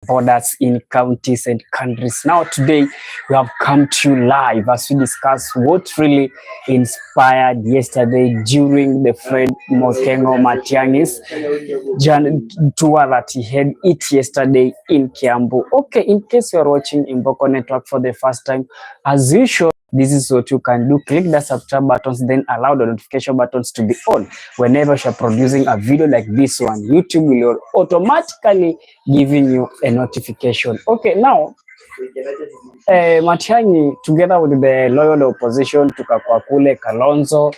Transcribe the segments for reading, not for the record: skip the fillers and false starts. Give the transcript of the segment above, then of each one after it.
borders in counties and countries. Now today we have come to you live as we discuss what really inspired yesterday during the Fred Mokengo Matiangi's tour that he had it yesterday in Kiambu. Okay, in case you are watching Imboko Network for the first time, as usual, this is what you can do. Click the subscribe buttons, then allow the notification buttons to be on. Whenever you're producing a video like this one, YouTube will automatically giving you a notification. Okay, now Matiangi together with the loyal opposition tukakuwa kule Kalonzo,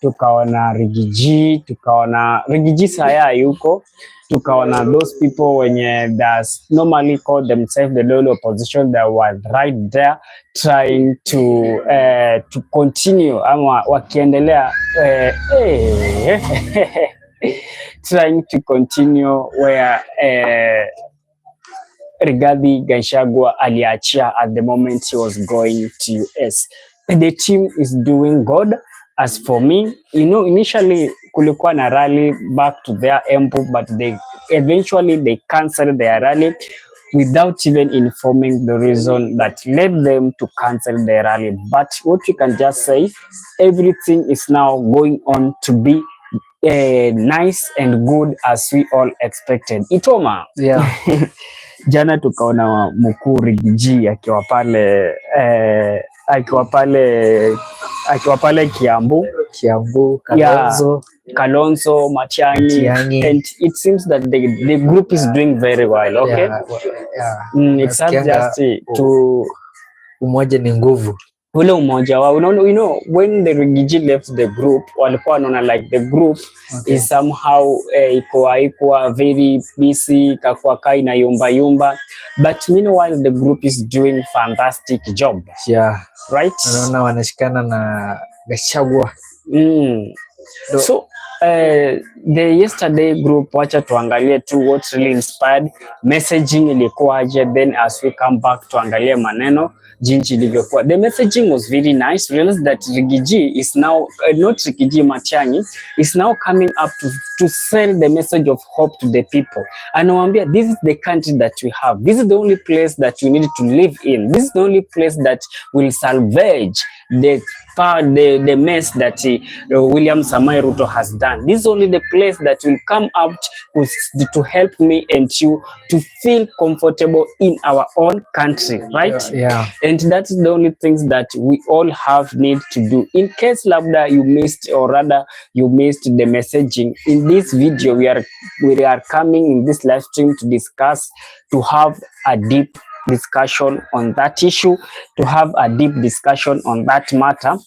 tukaona tukaona Rigiji saya yuko, tukaona those people wenye that normally call themselves the loyal opposition that were right there trying to continue ama wakiendelea trying to continue where Rigathi Gachagua aliachia at the moment he was going to US. The team is doing good. As for me, you know, initially kulikuwa na rally back to their Embu, but they eventually cancelled their rally without even informing the reason that led them to cancel their rally. But what you can just say, everything is now going on to be nice and good as we all expected. Itoma, yeah. Jana tukaona mkuu Rigiji akiwa pale Kiambu, Kalonzo, Matiangi, and it seems that the group is doing very well. Okay, it's not just to umoja ni nguvu. Ule umoja wao, you know, when the Rigiji left the group, walikuwa wanaona like the group is somehow iko very busy, kakua kai na yumba, but meanwhile the group is doing fantastic job. Yeah, right. Naona wanashikana na Gachagua. So the yesterday group, wacha tuangalie tu what really inspired, messaging ilikuwaje, then as we come back tuangalie maneno jinsi ilivyokuwa. The messaging was very nice. Realize that Rigiji is now not Rigiji, Matiangi is now coming up to sell the message of hope to the people. Anawambia, this is the country that we have. This is the only place that you need to live in. This is the only place that will salvage the mess that William Samoei Ruto has done. This is only the place that will come out to help me and you to feel comfortable in our own country, right? Yeah. And that's the only things that we all have need to do. In case labda you missed, or rather you missed the messaging, in this video we are coming in this live stream to discuss, to have a deep discussion on that issue, to have a deep discussion on that matter.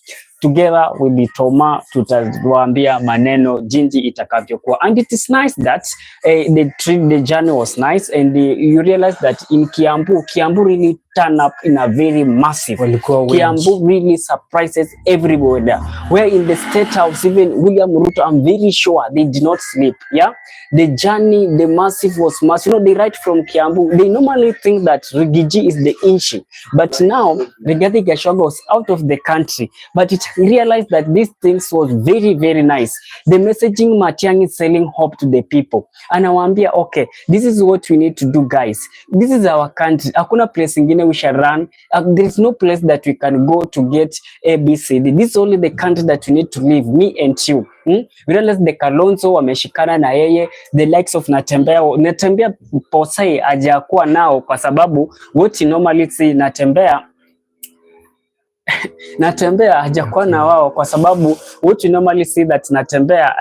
Together with the Toma, tutawaambia maneno jinsi itakavyokuwa. And it is nice that the journey was nice, and you realize that in Kiambu really turn up in a very massive. Kiambu really surprises everybody. Where in the Statehouse, even William Ruto, I'm very sure they did not sleep. Yeah, the journey, the massive was massive. You know, they right from Kiambu, they normally think that Rigiji is the inchi, but now Rigathi Gachagua was out of the country, but it realized that these things was very, very nice. The messaging Matiangi is selling hope to the people. And Anawambia, okay, this is what we need to do, guys. This is our country. Hakuna place ingine we shall run. There is no place that we can go to get ABCD. This is only the country that we need to live, me and you. We realize the Kalonzo wameshikana na yeye, the likes of Natembea posai hajakuwa nao kwa sababu what you normally see Natembea hajakuwa na wao kwa sababu what you normally see that Natembea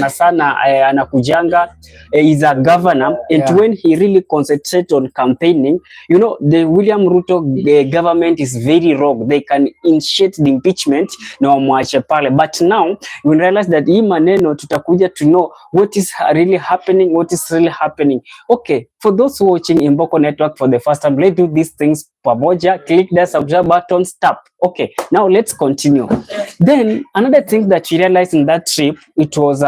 sana anakujanga is a governor, and when he really concentrate on campaigning, you know, the William Ruto government is very rogue. They can initiate the impeachment na wamwache pale, but now we realize that hii maneno tutakuja to know what is really happening. Okay, for those watching Imboko Network for the first time, let's do these things pamoja. Click the subscribe button, tap. Okay, now let's continue. Then another thing that we realized in that trip, it was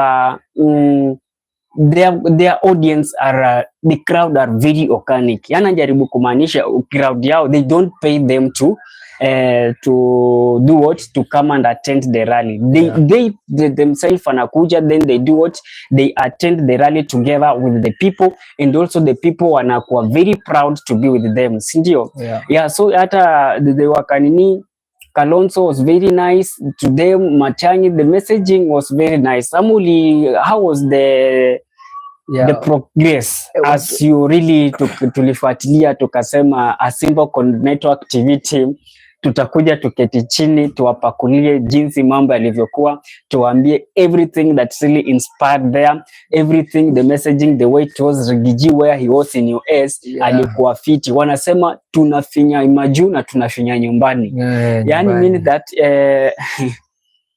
their audience are the crowd are very organic. Yana jaribu kumaanisha crowd yao, they don't pay them to to do what, to come and attend the rally. They themselves wanakuja, then they do what, they attend the rally together with the people, and also the people wanakuwa very proud to be with them, si ndio? Yeah, so hata the wakanini Kalonzo was very nice to them. Matiangi, the messaging was very nice. Samuli, how was the progress as you really tulifuatilia tukasema a Simba Network TV team tutakuja tuketi chini tuwapakulie jinsi mambo yalivyokuwa, tuwaambie everything that really inspired there, everything, the messaging, the way it was. Rigiji where he was in US, alikuwa fiti. Wanasema tunafinya maju na tunafinya nyumbani. Yani mean that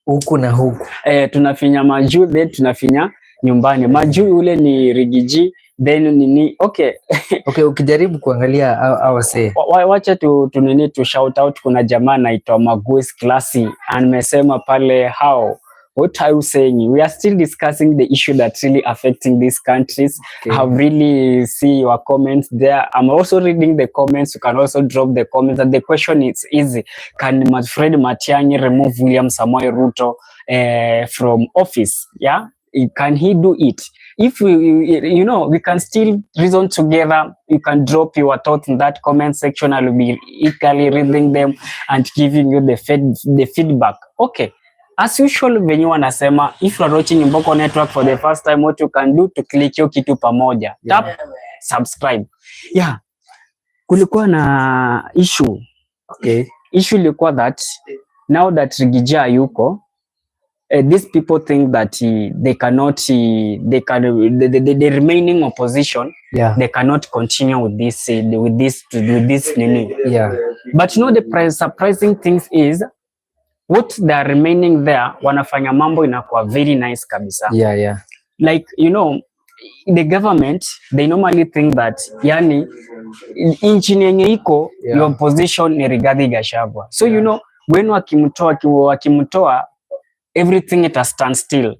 huku na huku tunafinya maju, then tunafinya nyumbani. Maju ule ni Rigiji, then nini okay. Ukijaribu kuangalia awase wacha tu shout out, kuna jamaa anaitwa Magues Classy amesema pale, what are you saying? We are still discussing the issue that's really affecting these countries. I have really see your comments there. I'm also reading the comments. You can also drop the comments, and the question is easy: can Fred Matiangi remove William Samoei Ruto from office? Yeah, can he do it? If we can still reason together. You can drop your thoughts in that comment section. I will be equally reading them and giving you the feedback. Okay. As usual, when you wanasema, if you are watching Mboko Network for the first time, what you can do to click hiyo kitu pamoja. Tap subscribe. Yeah. Kulikuwa na issue. Issue ilikuwa that now that Rigiji yuko, these people think that they cannot, the remaining opposition, they cannot continue with this nini. But the surprising thing is, what they are remaining there, wanafanya mambo inakuwa very nice kabisa. Like, the government, they normally think that, yani, nchini yenye iko, your opposition ni Rigathi Gachagua. So, when wakimtoa, everything it has stand still.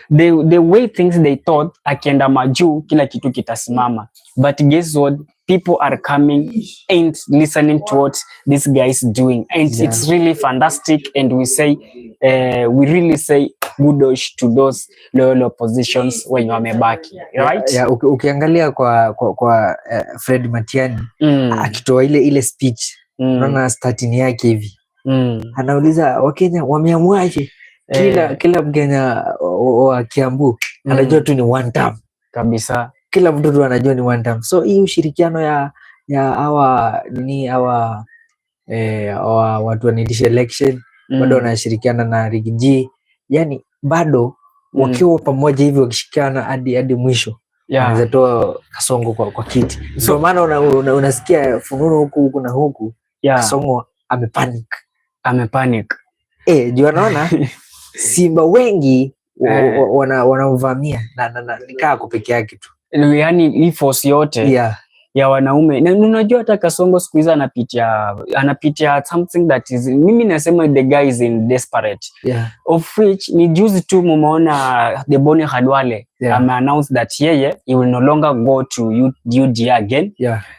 The way things they thought, akienda majuu, kila kitu kitasimama. But guess what? People are coming and listening to what this guy is doing, and it's really fantastic. And we really say kudos to those loyal oppositions when wamebaki, right? Ukiangalia kwa Fred Matiangi akitoa ile speech, unaona starting yake hivi, anauliza Wakenya wameamuaje? Kila Mkenya wa Kiambu anajua tu ni one term kabisa. Kila mtu tu anajua ni one term. So hii ushirikiano ya watu wanaendesha election bado wanashirikiana na Rigiji, yani bado wakiwa pamoja hivi wakishikana hadi mwisho wanaweza toa Kasongo kwa kiti. So maana unasikia fununu huku na huku, Kasongo amepanic. Juu anaona Simba wengi wanamvamia na nikaa kwa peke yake tu. Yani hii force yote ya wanaume. Na unajua hata Kasongo siku hizi anapitia something that is, mimi nasema the guy is in desperate. Of which ni juzi tu mumeona the Boni Khalwale ame-announce that he will no longer go to UD again.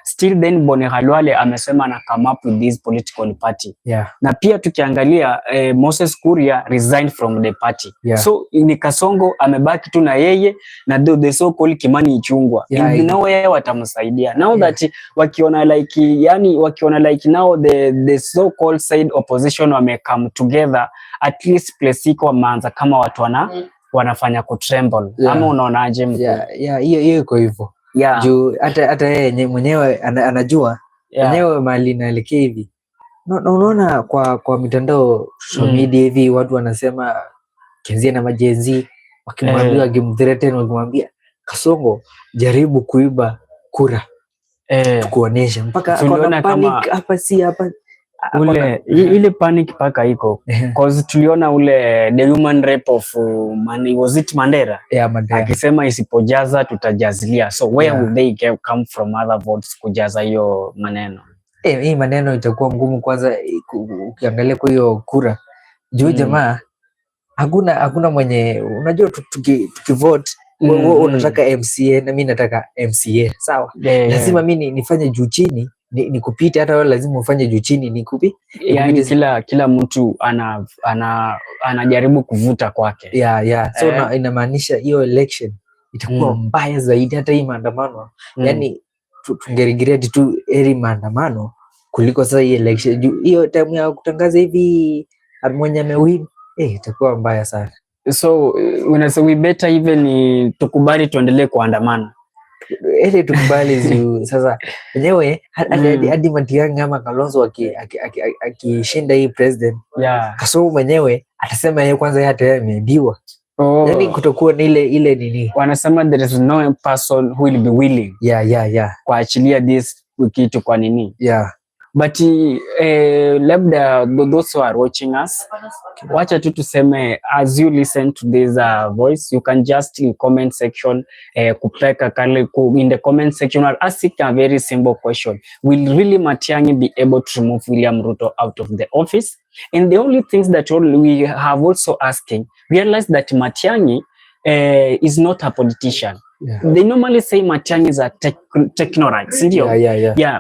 Still then Boni Khalwale amesema na come up with this political party. Na pia tukiangalia Moses Kuria resigned from the party. So ni Kasongo amebaki tu na yeye na the so called Kimani Ichung'wah. Now yeye watamsaidia. Now that wakiona like now the so called side opposition wame come together, at least place iko wameanza kama watu wanafanya kutremble. Ama unaonaje mko? Hiyo iko hivyo. Juu hata yeye mwenyewe anajua mwenyewe mali inaelekea hivi. Unaona kwa mitandao social media hivi watu wanasema Kenzia na majenzi wakimwambia gimthreaten, wakimwambia Kasongo jaribu kuiba kura tukuonesha, mpaka tuliona panic hapa si hapa ule ile panic paka iko cause tuliona ule the human rape of was it Mandela akisema isipojaza tutajazilia. So where will they come from other votes kujaza hiyo maneno? Hii maneno itakuwa ngumu. Kwanza ukiangalia kwa hiyo kura juu jamaa hakuna mwenye unajua tukivote wewe unataka MCA na mimi nataka MCA, sawa? Lazima mimi nifanye juu chini ni kupita, hata wewe lazima ufanye juu chini ni kupi. Yani kila mtu anajaribu kuvuta kwake. So inamaanisha hiyo election itakuwa mbaya zaidi hata hii maandamano. Yani tungeregret tu eri maandamano kuliko sasa hii election. Juu hiyo time ya kutangaza hivi mwenye amewin itakuwa mbaya sana. So we better even tukubali tuendelee kuandamana. Tukubali juu sasa wenyewe hadi Matiangi ama Kalonzo akishinda hii president, Kasongo mwenyewe atasema yeye kwanza hata yeye ameibiwa. Yani kutokuwa na ile nini, wanasema there is no person who will be willing kuachilia this kitu kwa nini. But labda those who are watching us, wacha tu tuseme, as you listen to this voice, you can just in comment section kupeka kale in the comment section or ask a very simple question: will really Matiangi be able to remove William Ruto out of the office? And the only things that we have also asking, realize that Matiangi is not a politician. They normally say Matiangi is a technocrat.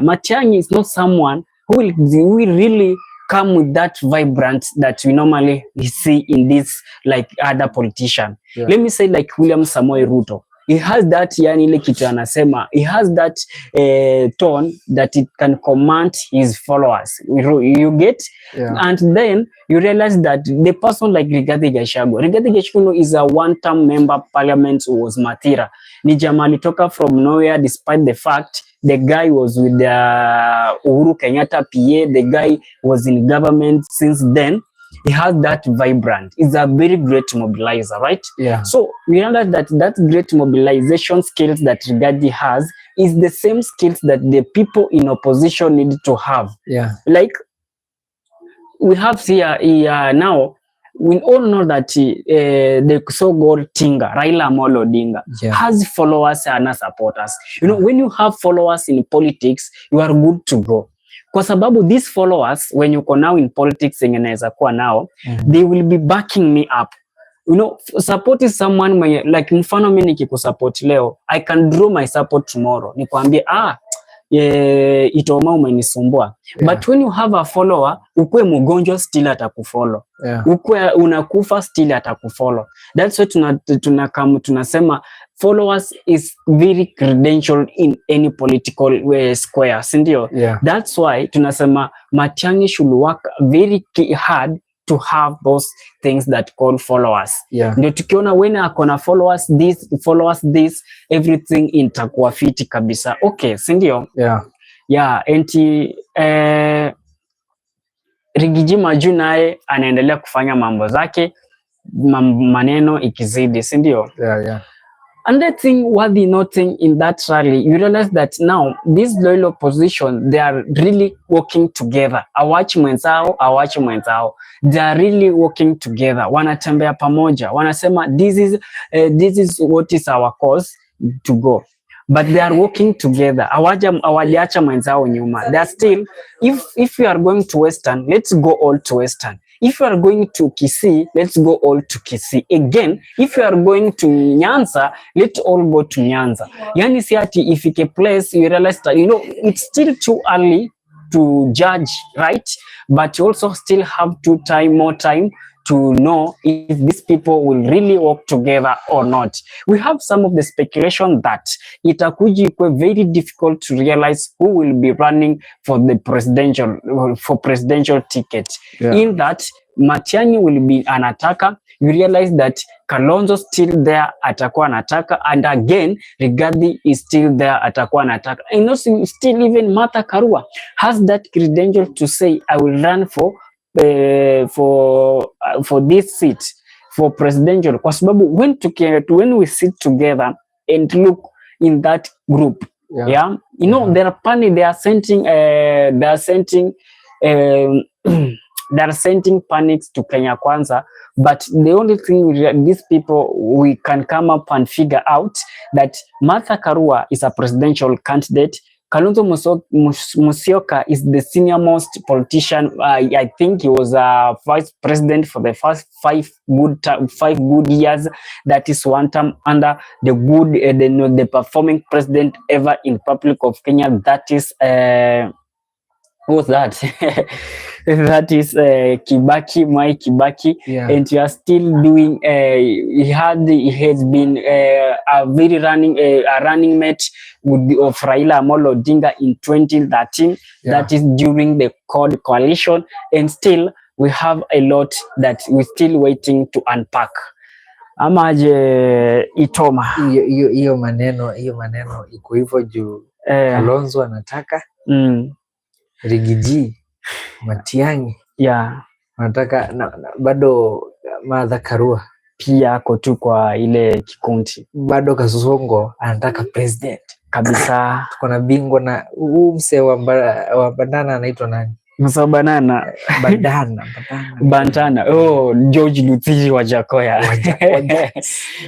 Matiangi is not someone who will really come with that vibrant that we normally see in this like other politician. Let me say like William Samoei Ruto. He has that ile kitu anasema, he has that tone that it can command his followers. You get? And then you realize that the person like Rigathi Gachagua is a one-term member parliament who was Mathira. Ni jamaa alitoka from nowhere, despite the fact the guy was with Uhuru Kenyatta PA, the guy was in government since then. He has that vibrant. He's a very great mobilizer, right? So we realize that great mobilization skills that Rigathi has is the same skills that the people in opposition need to have. Like we have here now, we all know that the so-called Tinga, Raila Amolo Odinga, has followers and supporters. You know, when you have followers in politics, you are good to go. Kwa sababu these followers, when you go now in politics, they will be backing me up. You know, support is someone like mfano mimi nikikusupport leo, I can draw my support tomorrow. Nikwambie Itoma umenisumbua. But when you have a follower, ukwe mgonjwa still atakufollow. Ukwe unakufa still atakufollow. That's why tunasema followers is very credential in any political square, sindio? That's why tunasema Matiangi should work very hard to have those things that call followers. Ndio tukiona when akona followers this everything itakuwa fiti kabisa. Okay, sindio? Enti Rigiji Maju naye anaendelea kufanya mambo zake, maneno ikizidi, sindio? Another thing worthy noting in that rally, you realize that now this loyal opposition, they are really working together. Awachi mwenzao, they are really working together. Wanatembea pamoja, wanasema this is what is our cause to go. But they are working together. Awaliacha mwenzao nyuma. They are still, if you are going to Western, let's go all to Western. If you are going to Kisii, let's go all to Kisii. Again, if you are going to Nyanza, let's all go to Nyanza. Yani si ati ifike place, you realize that, you know, it's still too early to judge, right? But you also still have more time to know if these people will really work together or not. We have some of the speculation that itakuji kwe very difficult to realize who will be running for the presidential ticket. In that Matiangi will be anataka, you realize that Kalonzo still there atakuwa anataka, and again Rigathi is still there atakuwa anataka. And also still even Martha Karua has that credential to say I will run for this seat for presidential, kwa sababu when we sit together and look in that group, you know, they are sending panics to Kenya Kwanza. But the only thing these people, we can come up and figure out that Martha Karua is a presidential candidate. Kalonzo Musyoka is the senior most politician. I think he was a vice president for the first 5 good years. That is one term under the performing president ever in Republic of Kenya. That is Who's that? That is Kibaki, Mwai Kibaki, and you are still doing. He has been a very running mate of Raila Amolo Odinga in 2013. That is during the CORD coalition, and still we have a lot that we're still waiting to unpack. Amaje Itoma, hiyo maneno iko hivyo juu Kalonzo anataka Rigiji Matiangi anataka bado Martha Karua pia ako tu kwa ile kikundi, bado Kasongo anataka president kabisa. Tuko na bingwa na huu msee wa bandana anaitwa nani? Msa banana Bantana. Oh, George Luthiri wa Jakoya.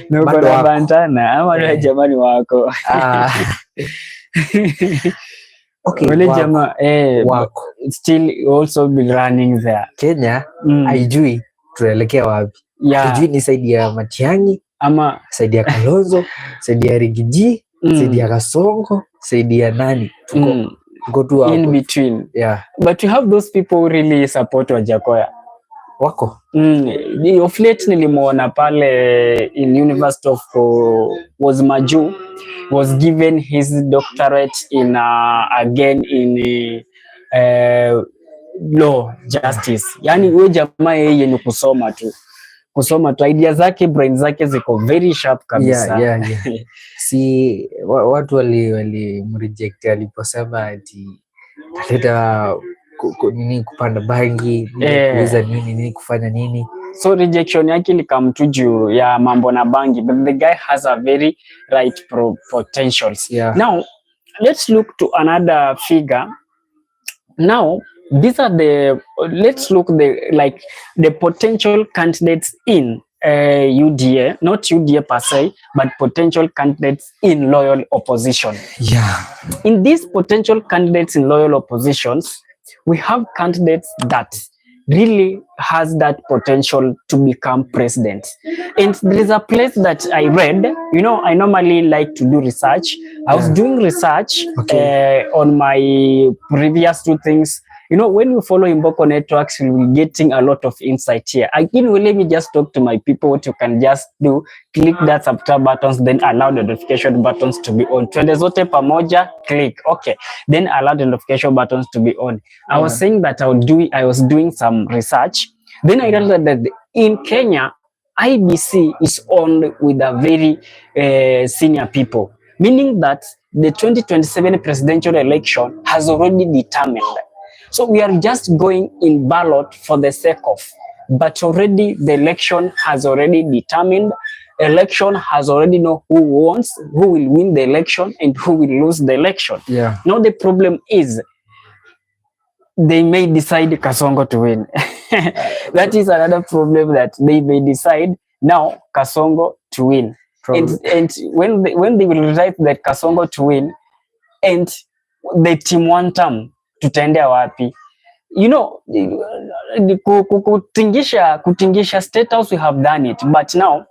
Nuko na Bantana ama jamani wako. Okay, wale jamaa wako still also be running there. Kenya haijui tuelekea wapi. Haijui ni saidi ya Matiangi ama saidi ya Kalonzo, saidi ya Rigiji, saidi ya Kasongo, saidi ya nani? Go to in between. But you have those people who really support Wajakoya. Wako. Of late nilimuona pale in University of was Maju, was given his doctorate in again in law justice. Yani huyo jamaa yeye ni kusoma tu. Idea zake, brain zake ziko very sharp kabisa. Si watu wali mreject aliposema ati ataleta nini kupanda bangi, kuuza nini kufanya nini. So rejection yake likamtu juu ya mambo na bangi, but the guy has a very right potentials. Now let's look to another figure. Now these are let's look the potential candidates in UDA, not UDA per se, but potential candidates in loyal opposition. In these potential candidates in loyal oppositions, we have candidates that really has that potential to become president. And there is a place that I read, you know, I normally like to do research. I was doing research on my previous two things. You know, when you follow Imboko Networks, you'll be getting a lot of insight here. Again, let me just talk to my people. What you can just do, click that subscribe buttons, then allow the notification buttons to be on. Twende zote pamoja, click. Okay. Then allow the notification buttons to be on. I was saying that I was doing some research. Then I realized that in Kenya, IBC is owned with a very senior people, meaning that the 2027 presidential election has already determined. So we are just going in ballot for the sake of, but already the election has already determined. Election has already know who wants, who will win the election and who will lose the election. Now the problem is they may decide Kasongo to win. That is another problem, that they may decide now Kasongo to win. And when they will decide that Kasongo to win and the team one term, tutaendea wapi? You know, kutingisha Statehouse, we have done it, but now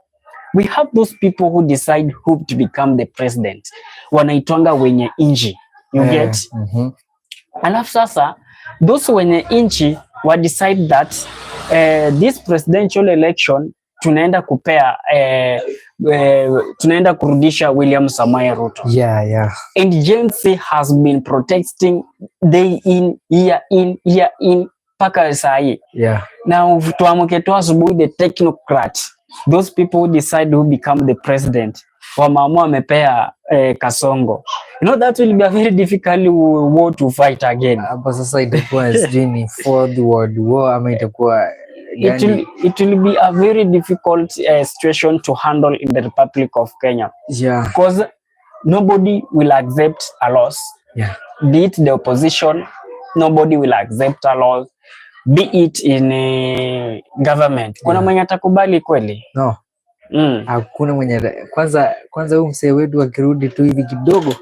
we have those people who decide who to become the president. Wanaitwanga wenye inji, you get? Alafu sasa those wenye inchi wa decide that this presidential election tunaenda kupea tunaenda kurudisha William Samoei Ruto. And Gen Z has been protesting day in, year in, paka sahi. Now tuamuke tu asubuhi, the technocrat, those people who decide who become the president, wamaamua amepea Kasongo. You know, that will be a very difficult war to fight again. Hapo sasa itakuwa sijui ni fourth world war ama itakuwa it will be a very difficult situation to handle in the Republic of Kenya. Because nobody will accept a loss. Be it the opposition, nobody will accept a loss. Be it in government. Kuna mwenye atakubali kweli? No. Hakuna mwenye. Kwanza huyu msee wetu akirudi tu hivi kidogo.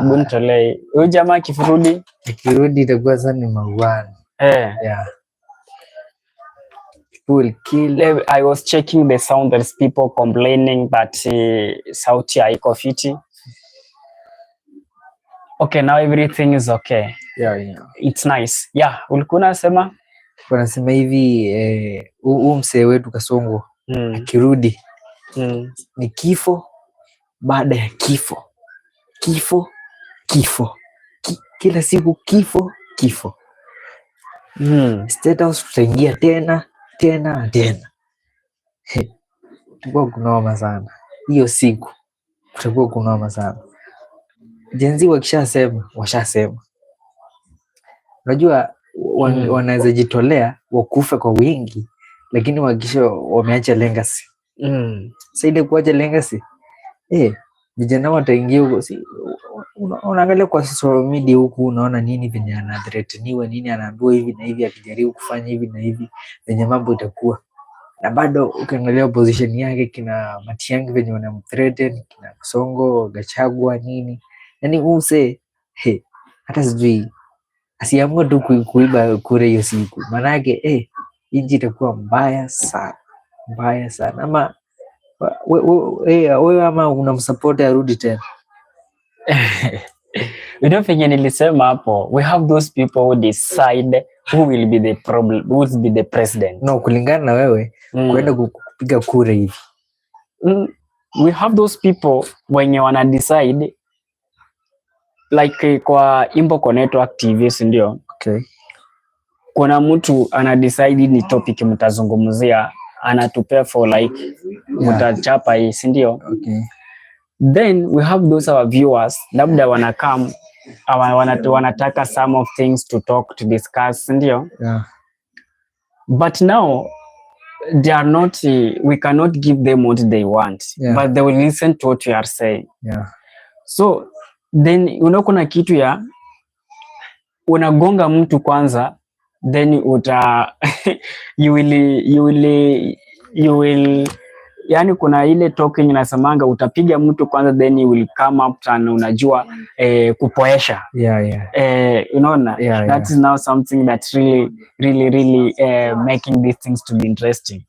Buntolei. Huyu jamaa akirudi itakuwa sana ni mauano. Will kill. I was checking the sound. There's people complaining that sauti haiko fiti. Okay, now everything is okay. It's nice. Yeah, ulikuwa unasema? Wanasema hivi huu msee wetu Kasongo akirudi ni kifo baada ya kifo, kila siku kifo. Statehouse tutaingia tena. Kutakuwa kunoma sana hiyo siku, kutakuwa kunoma sana. Jenzi wakishasema washasema, unajua wanaweza jitolea wakufe kwa wingi, lakini wakisha wameacha legacy. Sasa ile kuacha legacy, vijana wataingia huko. Unaangalia kwa social media huku, unaona nini venye anathreateniwa, nini anaambiwa hivi na hivi, akijaribu kufanya hivi na hivi venye mambo itakuwa. Na bado ukiangalia opposition yake kina Matiangi venye wanamthreaten, kina Kasongo, Gachagua nini, yani use hata sijui asiamua tu kuiba kura hiyo siku, manake nchi itakuwa mbaya sana. Ama wewe ama unamsupport arudi tena? Venye nilisema hapo, we have those people who decide who will be the problem, who will be the president. No, kulingana na wewe kwenda kupiga kura hivi, we have those people wenye wana decide like kwa Imbo Network TV, ndio? Okay. Kuna mtu ana decide ni topic mtazungumzia, anatupea for like mtachapa hii, ndio? Okay. Then we have those our viewers, labda wanakam wanataka some of things to talk, to discuss, ndio? But now they are not, we cannot give them what they want, but they will listen to what we are saying. So then kuna kitu ya unagonga mtu kwanza, then you will yani kuna ile talking inasemanga utapiga mtu kwanza, then you will come up and unajua kupoesha. Unaona, that is now something that's really making these things to be interesting.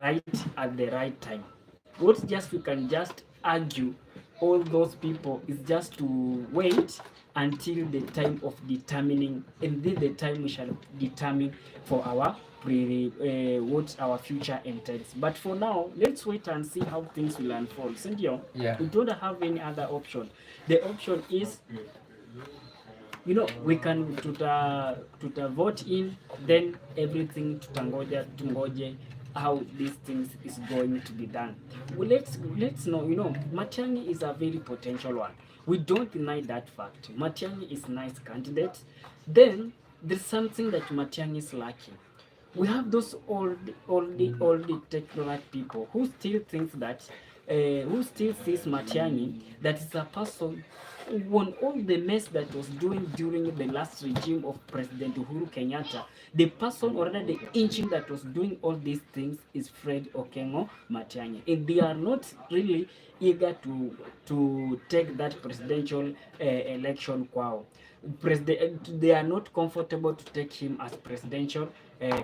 Right at the right time. What just we can just argue all those people is just to wait until the time of determining, and then the time we shall determine for our what our future entails. But for now, let's wait and see how things will unfold. Sindio? We don't have any other option. The option is, we can tuta vote in, then everything tungoje how these things is going to be done. Well, let's know, Matiangi is a very potential one. We don't deny that fact. Matiangi is a nice candidate. Then there's something that Matiangi is lacking. We have those old technocrat people who still thinks that who still sees Matiangi that is a person on all the mess that was doing during the last regime of President Uhuru Kenyatta, the person or rather the engine that was doing all these things is Fred Okengo Matiangi, and they are not really eager to take that presidential election kwao. They are not comfortable to take him as presidential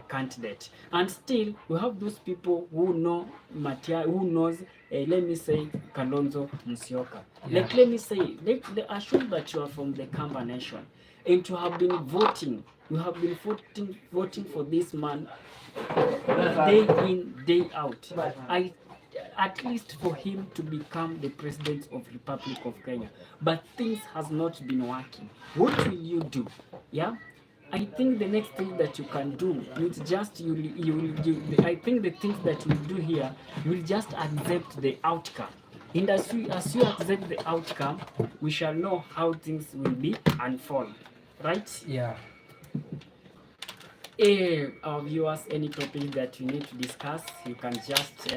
candidate, and still we have those people who know who knows let me say Kalonzo Musyoka. Yeah. Like let me say, they assume that you are from the Kamba nation, and to have been voting, you have been voting for this man day in, day out. At least for him to become the president of Republic of Kenya. But things has not been working. What will you do? Yeah? I think the next thing that you can do is just I think the things that you do here, you will just accept the outcome. And as you accept the outcome, we shall know how things will be unfold. Right? Yeah. Our viewers, any topic that you need to discuss, you can just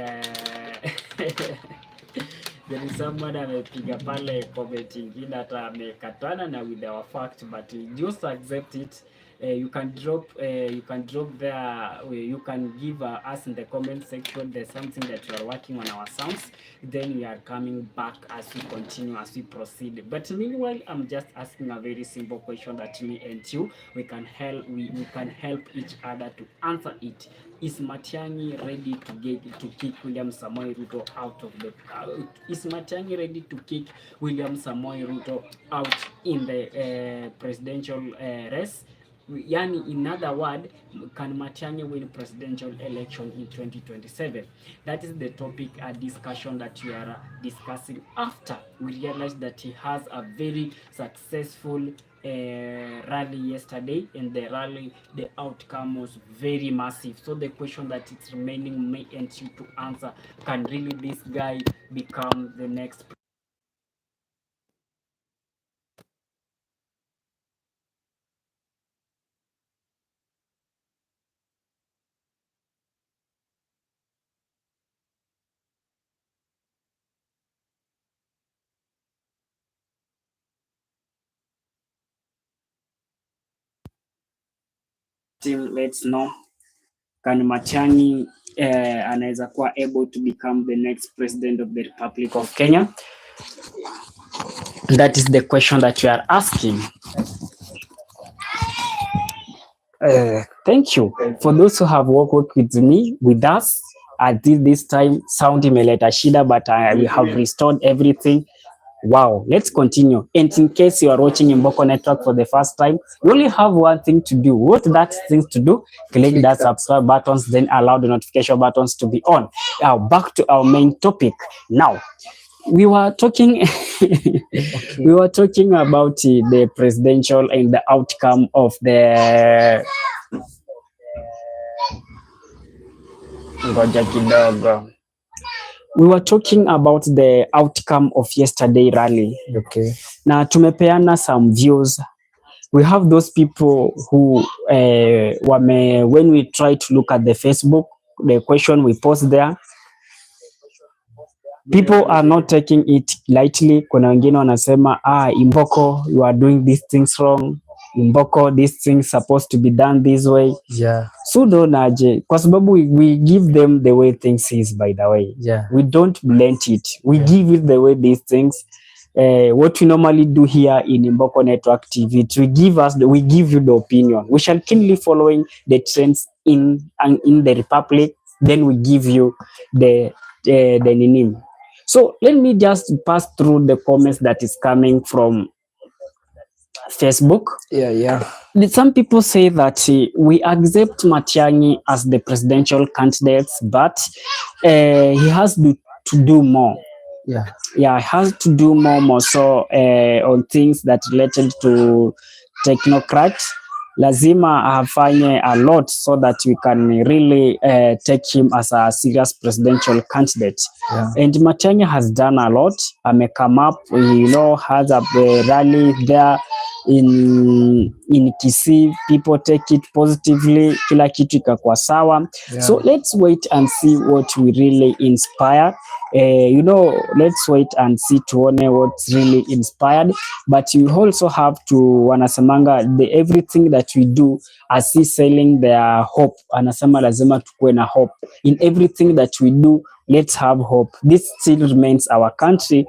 there is someone amepiga pale comment ingine hata amekatana na with our fact, but just accept it. You can drop there, you can give us in the comment section there's something that you are working on our sounds, then we are coming back as we continue, as we proceed. But meanwhile, I'm just asking a very simple question that me and you we can help each other to answer it. Is Matiangi ready to kick William Samoei Ruto out of the is Matiangi ready to kick William Samoei Ruto out in the presidential race? Yani, in other words, can Matiangi win presidential election in 2027? That is the topic discussion that we are discussing after we realized that he has a very successful rally yesterday, and the rally, the outcome was very massive. So the question that it's remaining me and you to answer, can really this guy become the next team? Let's know, can Matiangi anaweza kuwa able to become the next president of the Republic of Kenya? That is the question that you are asking. Thank you for those who have worked with us at this time. Sound imeleta shida, but we have restored everything. Wow, let's continue. And in case you are watching Mboko Network for the first time, you only have one thing to do. What that thing to do? Click that subscribe buttons, then allow the notification buttons to be on. Now back to our main topic. Now we were talking we were talking about the presidential and the outcome of the ngoja kidogo. We were talking about the outcome of yesterday rally. Okay. Na tumepeana some views. We have those people who when we try to look at the Facebook, the question we post there, people are not taking it lightly. Kuna wengine wanasema Mboko, you are doing these things wrong. Mboko, these things supposed to be done this way. Yeah. So donaje, kwa sababu we give them the way things is, by the way. Yeah. We don't blend it. We give it the way these things. What we normally do here in Mboko Network TV, we give you the opinion. We shall keenly following the trends in the Republic. Then we give you the name. So let me just pass through the comments that is coming from Facebook. Yeah. Some people say that we accept Matiangi as the presidential candidate, but he has to do more. Yeah, he has to do more so on things that related to technocrats. Lazima afanye a lot so that we can really take him as a serious presidential candidate. Yeah. And Matiangi has done a lot. Come up, has a rally there. in Kisii, people take it positively, kila kitu ikakuwa sawa. So let's wait and see what we really inspire. Let's wait and see tuone what's really inspired, but we also have to, wanasemanga, everything that we do as he selling their hope, anasema lazima tukue na hope in everything that we do. Let's have hope. This still remains our country.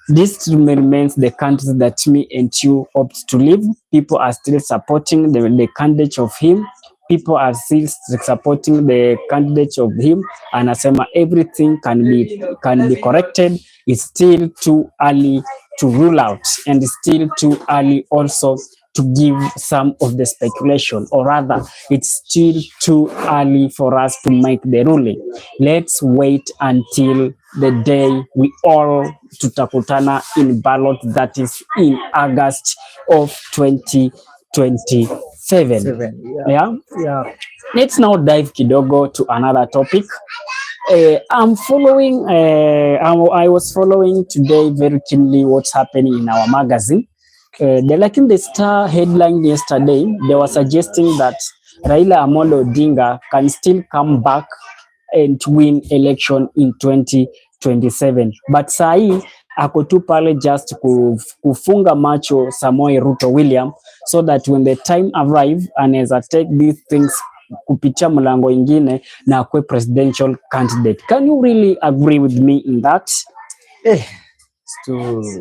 This remains the country that me and you opt to live. People are still supporting the candidate of him. People are still supporting the candidate of him. Anasema everything can be corrected. It's still too early to rule out, and it's still too early also to give some of the speculation, or rather it's still too early for us to make the ruling. Let's wait until the day we all tutakutana in ballot, that is in August of 2027. Yeah. Let's now dive kidogo to another topic. I was following today very keenly what's happening in our magazine. The Star headline yesterday, they were suggesting that Raila Amolo Odinga can still come back and win election in 2027. But sahi ako tu pale just kufunga macho Samoei Ruto William, so that when the time arrive anaweza take these things kupitia mlango ingine na akwe presidential candidate. Can you really agree with me in that?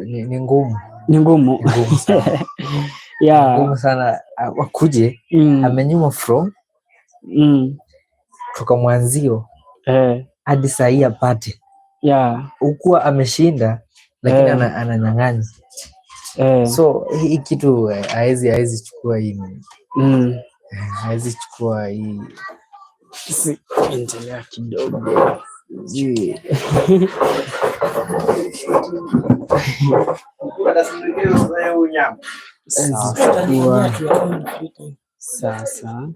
Ni ngumu. Ni ngumu sana. Yeah. Ngumu sana wakuje amenyuma from kutoka mwanzio hadi saa hii apate. Ukuwa ameshinda lakini ananyang'anya. So hii kitu haezi chukua hii. Haezi chukua hii. Endelea kidogo. Sasa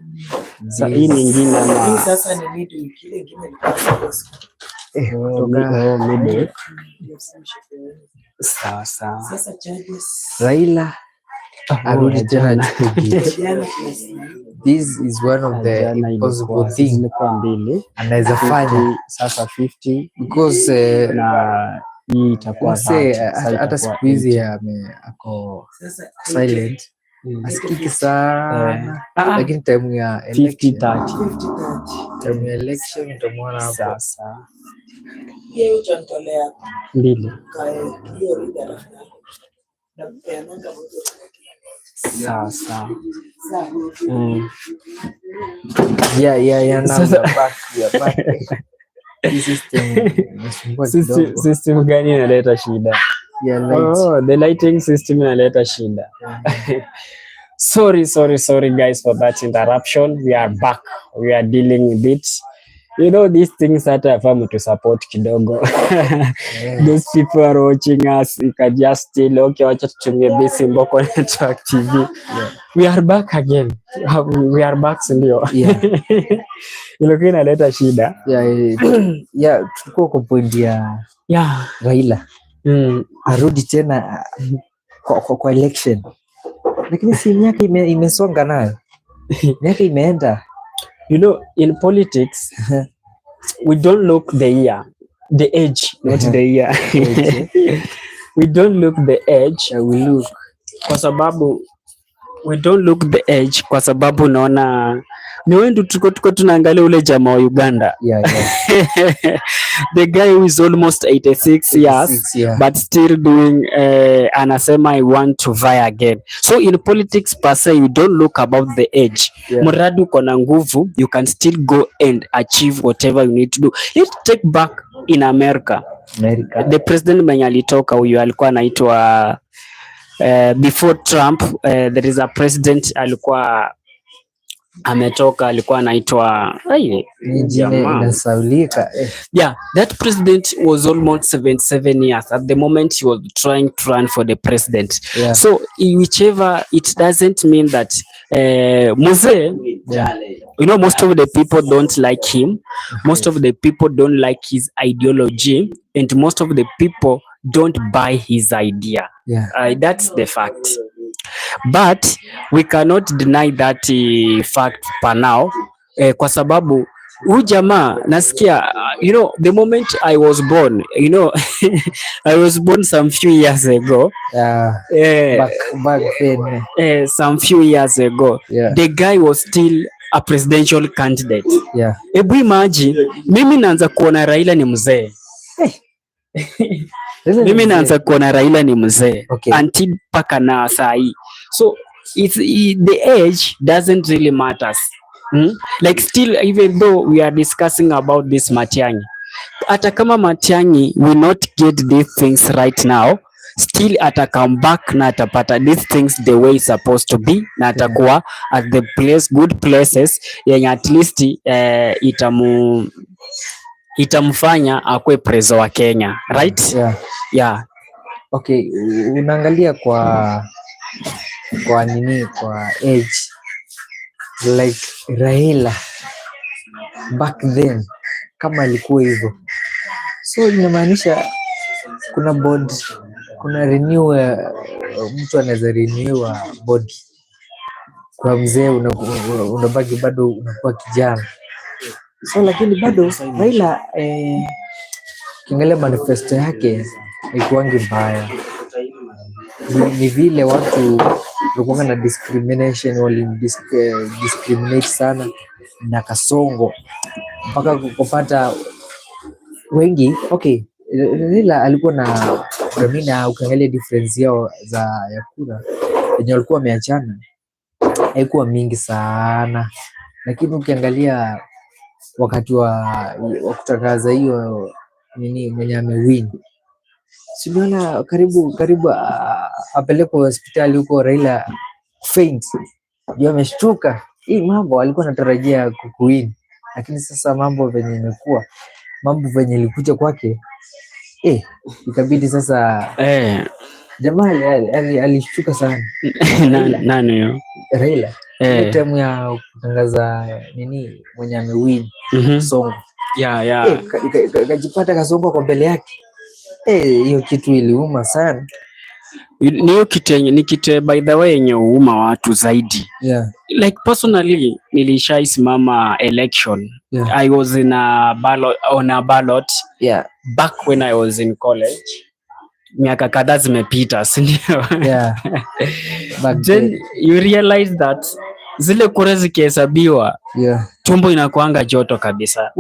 hii nyingine sasa ni video kile kingine midweek. Sasa Raila arudi tena. This is one of the impossible things anaweza fanya sasa 50 because na hii itakuwa hata siku hizi ako silent, asikiki sana, lakini time ya 50-30 time ya election utamwona hapo. Sasa yeye uchantolea mbili hiyo rida na peananga sasa system gani inaleta shida? The lighting system inaleta shida. Sorry guys for that interruption. We are back. We are dealing with it. These things hata famu to support kidogo. Those people are watching us. You can just still wacha tutumie basi Mboko Network TV. We are back again. We are back ndio. Ilikuwa inaleta shida. Tulikuwa kwa point ya Raila. Arudi tena kwa election. Lakini si miaka imesonga nayo. Miaka imeenda. In politics, we don't look the year, the age, not the year. We don't look the age, we look kwa sababu we don't look the age kwa sababu naona ni wendu tuko tunaangalia ule jamaa wa Uganda. The guy who is almost 86 years but still doing anasema I want to vie again. So in politics per se, you don't look about the age. Muradu kona nguvu, you can still go and achieve whatever you need to do. Let's take back in America. The president mwenye alitoka huyu alikuwa anaitwa before Trump, there is a president alikuwa ametoka, alikuwa anaitwa that president was almost 77 years at the moment he was trying to run for the president. So whichever, it doesn't mean that Mzee, most of the people don't like him, most of the people don't like his ideology, and most of the people don't buy his idea. That's the fact. but we cannot deny that fact for now, kwa sababu huyu jamaa nasikia, the moment I was born, I was born some few years ago. Back then. Some few years ago. Yeah. The guy was still a presidential candidate. Yeah. Ebu imagine, mimi naanza kuona Raila ni mzee. Mimi naanza kuona Raila ni mzee. Okay. Until paka na saa hii. So the age doesn't really matters. Like still, even though we are discussing about this Matiangi, hata kama Matiangi will not get these things right now, still ata come back na atapata these things the way it's supposed to be, na atakuwa at the good places yenye at least itamfanya akwe prezo wa Kenya, right? Yeah. Okay, unaangalia kwa age, like Raila back then kama alikuwa hivyo, so inamaanisha kuna body, kuna renew, mtu anaweza renew body. Kwa mzee unabaki bado unakuwa kijana, so lakini bado Raila kiangalia manifesto yake haikuangi mbaya. Ni vile watu walikuwa na discrimination, discriminate sana na Kasongo mpaka kupata wengi. Okay, Raila alikuwa na Ramina, ukiangalia difference yao ya kura yenye walikuwa wameachana haikuwa mingi sana, lakini ukiangalia wakati wa kutangaza hiyo nini mwenye amewin, simeona karibu apelekwe hospitali huko Raila faint, ndio ameshtuka. Hii mambo alikuwa anatarajia kuwin, lakini sasa mambo venye imekuwa, mambo venye ilikuja kwake, ikabidi sasa jamaa alishtuka sana. Nani hiyo? Raila. Time ya kutangaza nini mwenye amewin Kasongo. Kajipata Kasongo kwa mbele yake. Hiyo kitu iliuma sana. Ni kitu by the way yenye uuma watu zaidi. Like personally nilishaisimama election. I was in a ballot. Back when I was in college. Miaka kadhaa zimepita, si ndio? Then you realize that zile kura zikihesabiwa, tumbo inakuanga joto kabisa.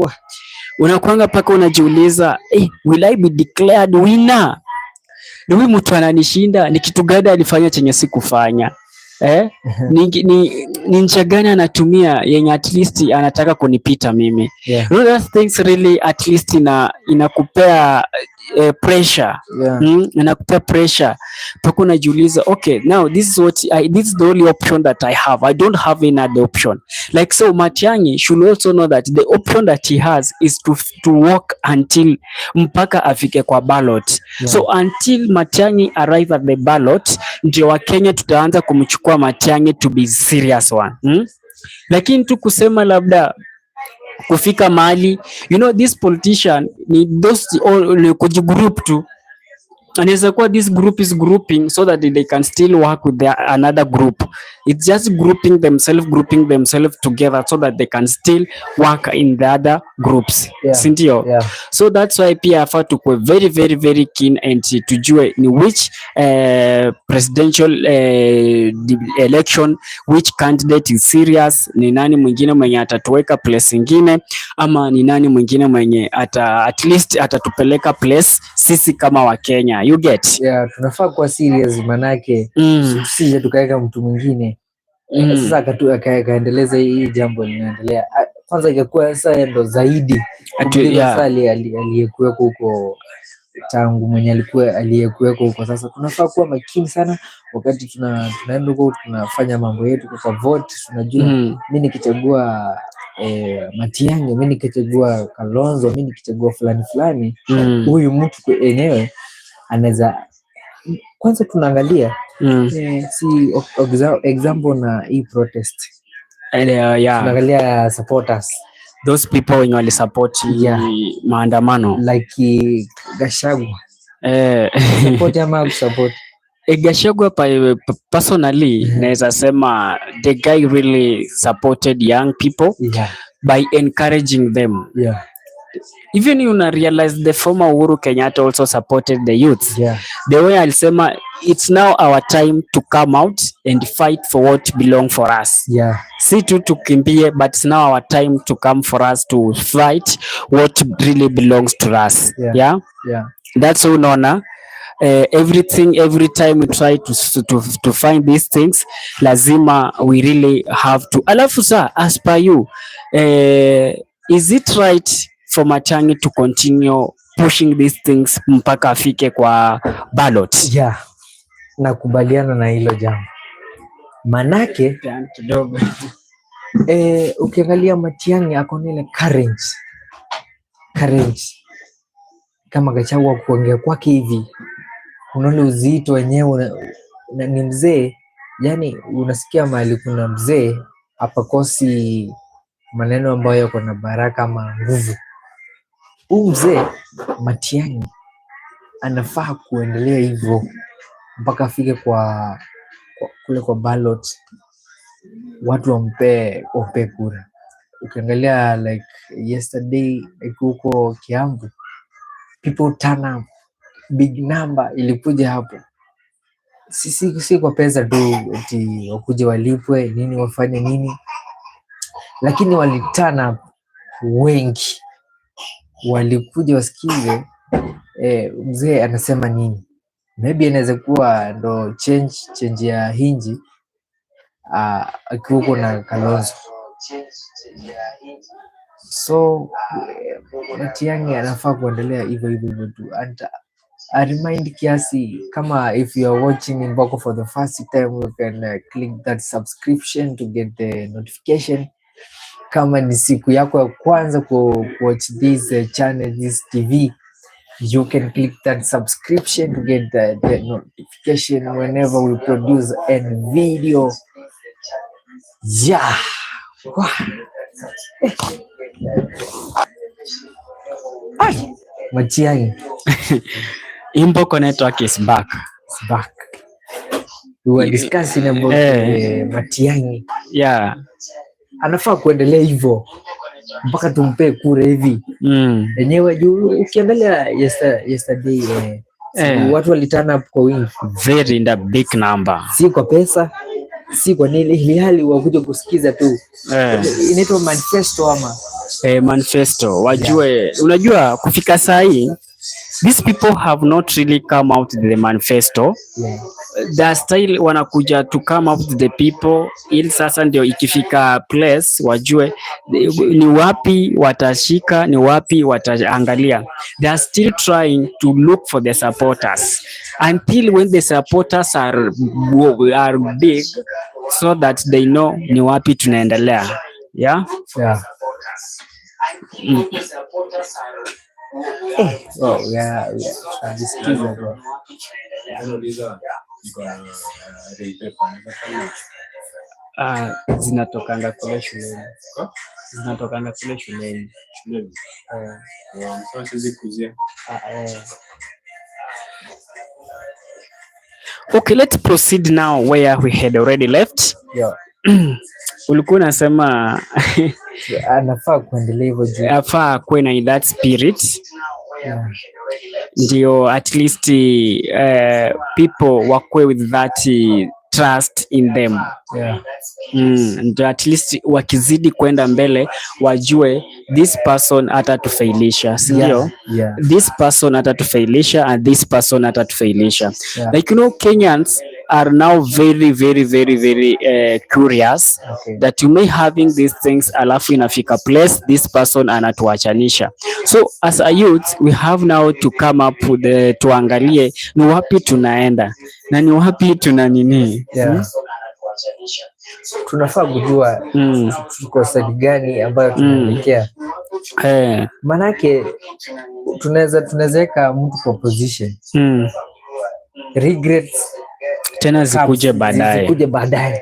Unakuanga paka unajiuliza, will I be declared winner? Ni huyu mtu ananishinda, ni kitu gani alifanya chenye sikufanya? Ni njia gani anatumia yenye at least anataka kunipita mimi? Those things really at least inakupea pressure. Inakupea pressure paka unajiuliza, okay, now this is the only option that I have. I don't have any other option. Like, so Matiangi should also know that the option that he has is to walk until mpaka afike kwa ballot. So until Matiangi arrive at the ballot, ndio wa Kenya tutaanza kumchukua Matiangi to be serious one. Lakini tu kusema labda kufika mahali, this politician ni those all kujigroup tu, anaweza kuwa this group is grouping so that they can still work with another group. It's just grouping themselves together so that they can still work in the other groups. Sindio? So that's why pia afa tukwe very very very keen and tujue ni which presidential election, which candidate is serious, ni nani mwingine mwenye atatuweka place ingine, ama ni nani mwingine mwenye at least atatupeleka place sisi kama wa Kenya. You get? Tunafaa kuwa serious, manake sisi tukaweka mtu mwingine sasa akaendeleza hii jambo linaendelea. Kwanza ingekuwa sasa ndo zaidi aliyekuweko huko tangu mwenye aliyekuweko huko. Sasa tunafaa kuwa makini sana wakati tunaenda huko, tunafanya mambo yetu kwa vote. Tunajua mimi nikichagua Matiangi, mimi nikichagua Kalonzo, mimi nikichagua fulani, huyu mtu enyewe anaweza. Kwanza tunaangalia si example na hii protest, tunaangalia supporters, those people when wali support maandamano like Gachagua support ama support Gachagua personally naweza sema the guy really supported young people by encouraging them. Even you realize the former Uhuru Kenyatta also supported the youth. The way I'll say, it's now our time to come out and fight for what belong for us. Si tu tukimbie, but it's now our time to come for us to fight what really belongs to us. That's so unaona. Everything, every time we try to find these things, lazima we really have to. Alafu sa, as per you, is it right for Matiangi to continue pushing these things mpaka afike kwa ballot? Nakubaliana na hilo jambo. Manake kidogo ukiangalia Matiangi ako na ile courage kama Gachagua kuongea kwake hivi, unaona uzito wenyewe, ni mzee. Yani unasikia mahali kuna mzee hapakosi maneno ambayo yako na baraka ama nguvu. Huyu mzee Matiangi anafaa kuendelea hivyo mpaka afike kule kwa ballot, watu wampe kura. Ukiangalia like yesterday huko Kiambu, people turn up, big number ilikuja hapo. Si kwa pesa tu eti wakuje walipwe nini wafanye nini, lakini wali turn up wengi, walikuja wasikize mzee anasema nini. Maybe inaweza kuwa ndo change ya hinji akiweko na Kalonzo. So Matiangi anafaa kuendelea hivyo tu. And I remind kiasi, kama if you are watching in Boko for the first time, you can click that subscription to get the notification. Kama ni siku yako ya kwanza watch this channel, this TV, you can click that subscription to get the notification whenever we produce a video. Matiangi Imboko network is back. We were discussing about Matiangi. Anafaa kuendelea hivyo mpaka tumpe kura hivi. Enyewe juu ukiangalia yesterday watu walitana up kwa wingi, very in the big number. Si kwa pesa, si kwa nini, ili hali wakuja kusikiza tu. Inaitwa manifesto ama manifesto. Wajue, unajua kufika saa hii these people have not really come out with the manifesto. The style wanakuja to come up with the people, ili sasa ndio ikifika place wajue ni wapi watashika, ni wapi wataangalia. They are still trying to look for the supporters until when the supporters are big, so that they know ni wapi tunaendelea. Zinatokanga kule shuleni. Okay, let's proceed now where we had already left. Ulikuwa unasema anafaa kuendelea hivyo juu, afaa kuwe na that spirit. Ndio at least people wakwe with that trust in them. Ndio at least wakizidi kwenda mbele wajue this person atatufailisha, sio? This person atatufailisha and this person atatufailisha. Like Kenyans are now very curious that you may having these things, alafu inafika place this person anatuachanisha. So as a youth we have now to come up with tuangalie ni wapi tunaenda na ni wapi tuna nini. Tunafaa kujua tuko side gani ambayo tunaelekea. Manake tunaweza weka mtu kwa position regrets tena zikuje baadaye.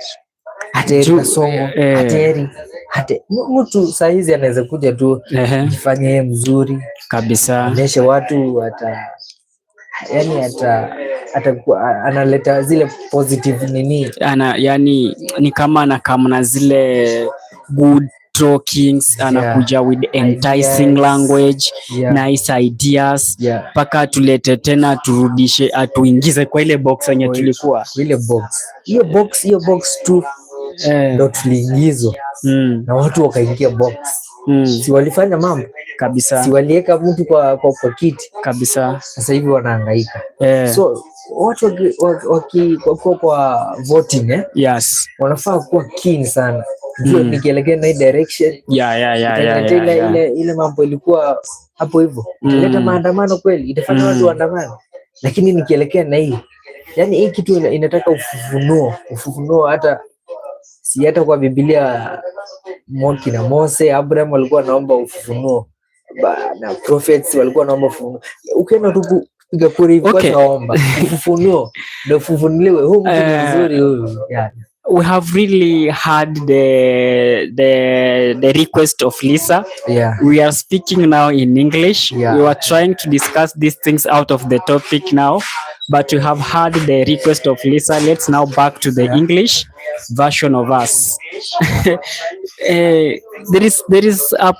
Hata somo hata mtu saizi anaweza kuja tu jifanye yeye mzuri kabisa, aneshe watu atakuwa analeta zile positive nini, yani ni kama anakamna zile good talkings, anakuja with enticing Ideas. language, Yeah. nice ideas, Yeah. mpaka tulete tena turudishe, atuingize kwa ile box yenye tulikuwa ile box. Hiyo box tu ndo tuliingizwa na watu wakaingia box. Si walifanya mambo kabisa, si waliweka mtu kwa kiti kabisa. Sasa hivi wanahangaika. So watu kwa voting yes, wanafaa kuwa keen sana. Ndio nikielekea na hii direction ile mambo ilikuwa hapo hivyo italeta maandamano kweli, itafanya watu waandamane, lakini nikielekea na hii, yani hii kitu inataka ufufunuo. Hata kwa Biblia kina Mose, Abraham walikuwa naomba ufufunuo, na prophets walikuwa naomba ufufunuo. Ukienda tu kupiga kura hivi kwa naomba ufufunuo ndio ufufunuliwe, huu mtu ni mzuri huyu. We have really had the request of Lisa. We are speaking now in English. We were trying to discuss these things out of the topic now, but we have had the request of Lisa. Let's now back to the English version of us. There is a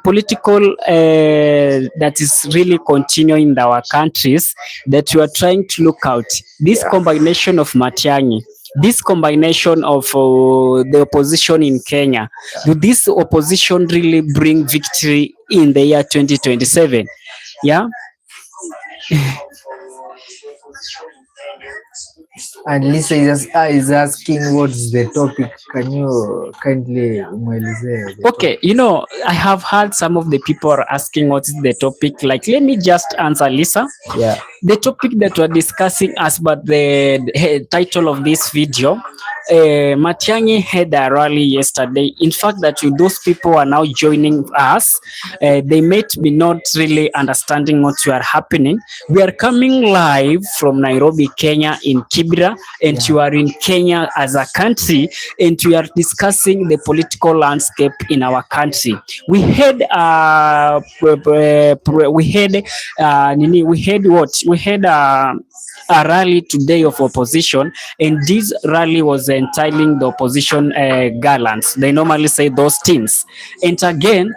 political that is really continuing in our countries that we are trying to look out. This combination of Matiangi, this combination of the opposition in Kenya, do this opposition really bring victory in the year 2027? Yeah. And Lisa is asking what's the topic. Can you kindly mwelezee? Okay, I have heard some of the people are asking what is the topic. Like, let me just answer, Lisa. Yeah. The topic that we're discussing, as but the title of this video, Matiangi had a rally yesterday. In fact, that those people are now joining us. They might be not really understanding what you are happening. We are coming live from Nairobi, Kenya, in Kibera, and you are in Kenya as a country, and we are discussing the political landscape in our country. We had a rally today of opposition, and this rally was entitling the opposition gallants. They normally say those teams. And again,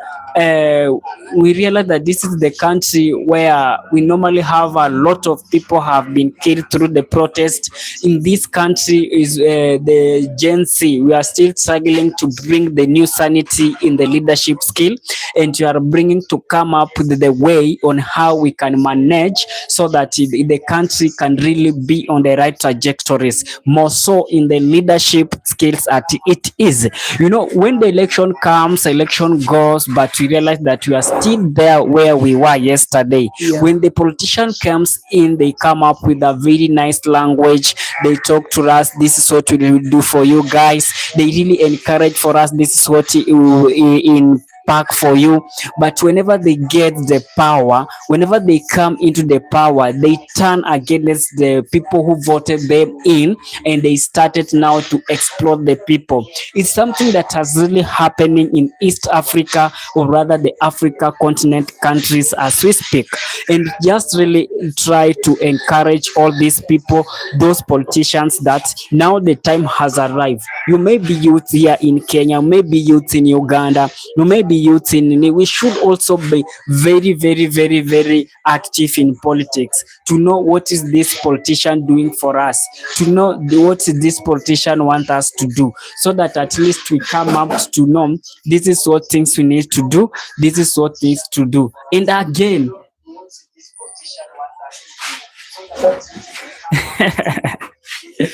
we realize that this is the country where we normally have a lot of people have been killed through the protest. In this country is the Gen Z. We are still struggling to bring the new sanity in the leadership skill, and we are bringing to come up with the way on how we can manage so that the country can really be on the right trajectories, more so in the leadership skills at it is. When the election comes, election goes, but we realize that we are still there where we were yesterday. When the politician comes in, they come up with a very nice language. They talk to us, this is what we will do for you guys. They really encourage for us, this is what in back for you. But whenever they get the power, whenever they come into the power, they turn against the people who voted them in, and they started now to exploit the people. It's something that has really happening in East Africa, or rather the Africa continent countries as we speak. And just really try to encourage all these people, those politicians, that now the time has arrived. You may be youth here in Kenya, you may be youth in Uganda, you may be youth in, we should also be very, very, very, very active in politics, to know what is this politician doing for us, to know what this politician want us to do, so that at least we come up to know this is what things we need to do, this is what things to do. And again,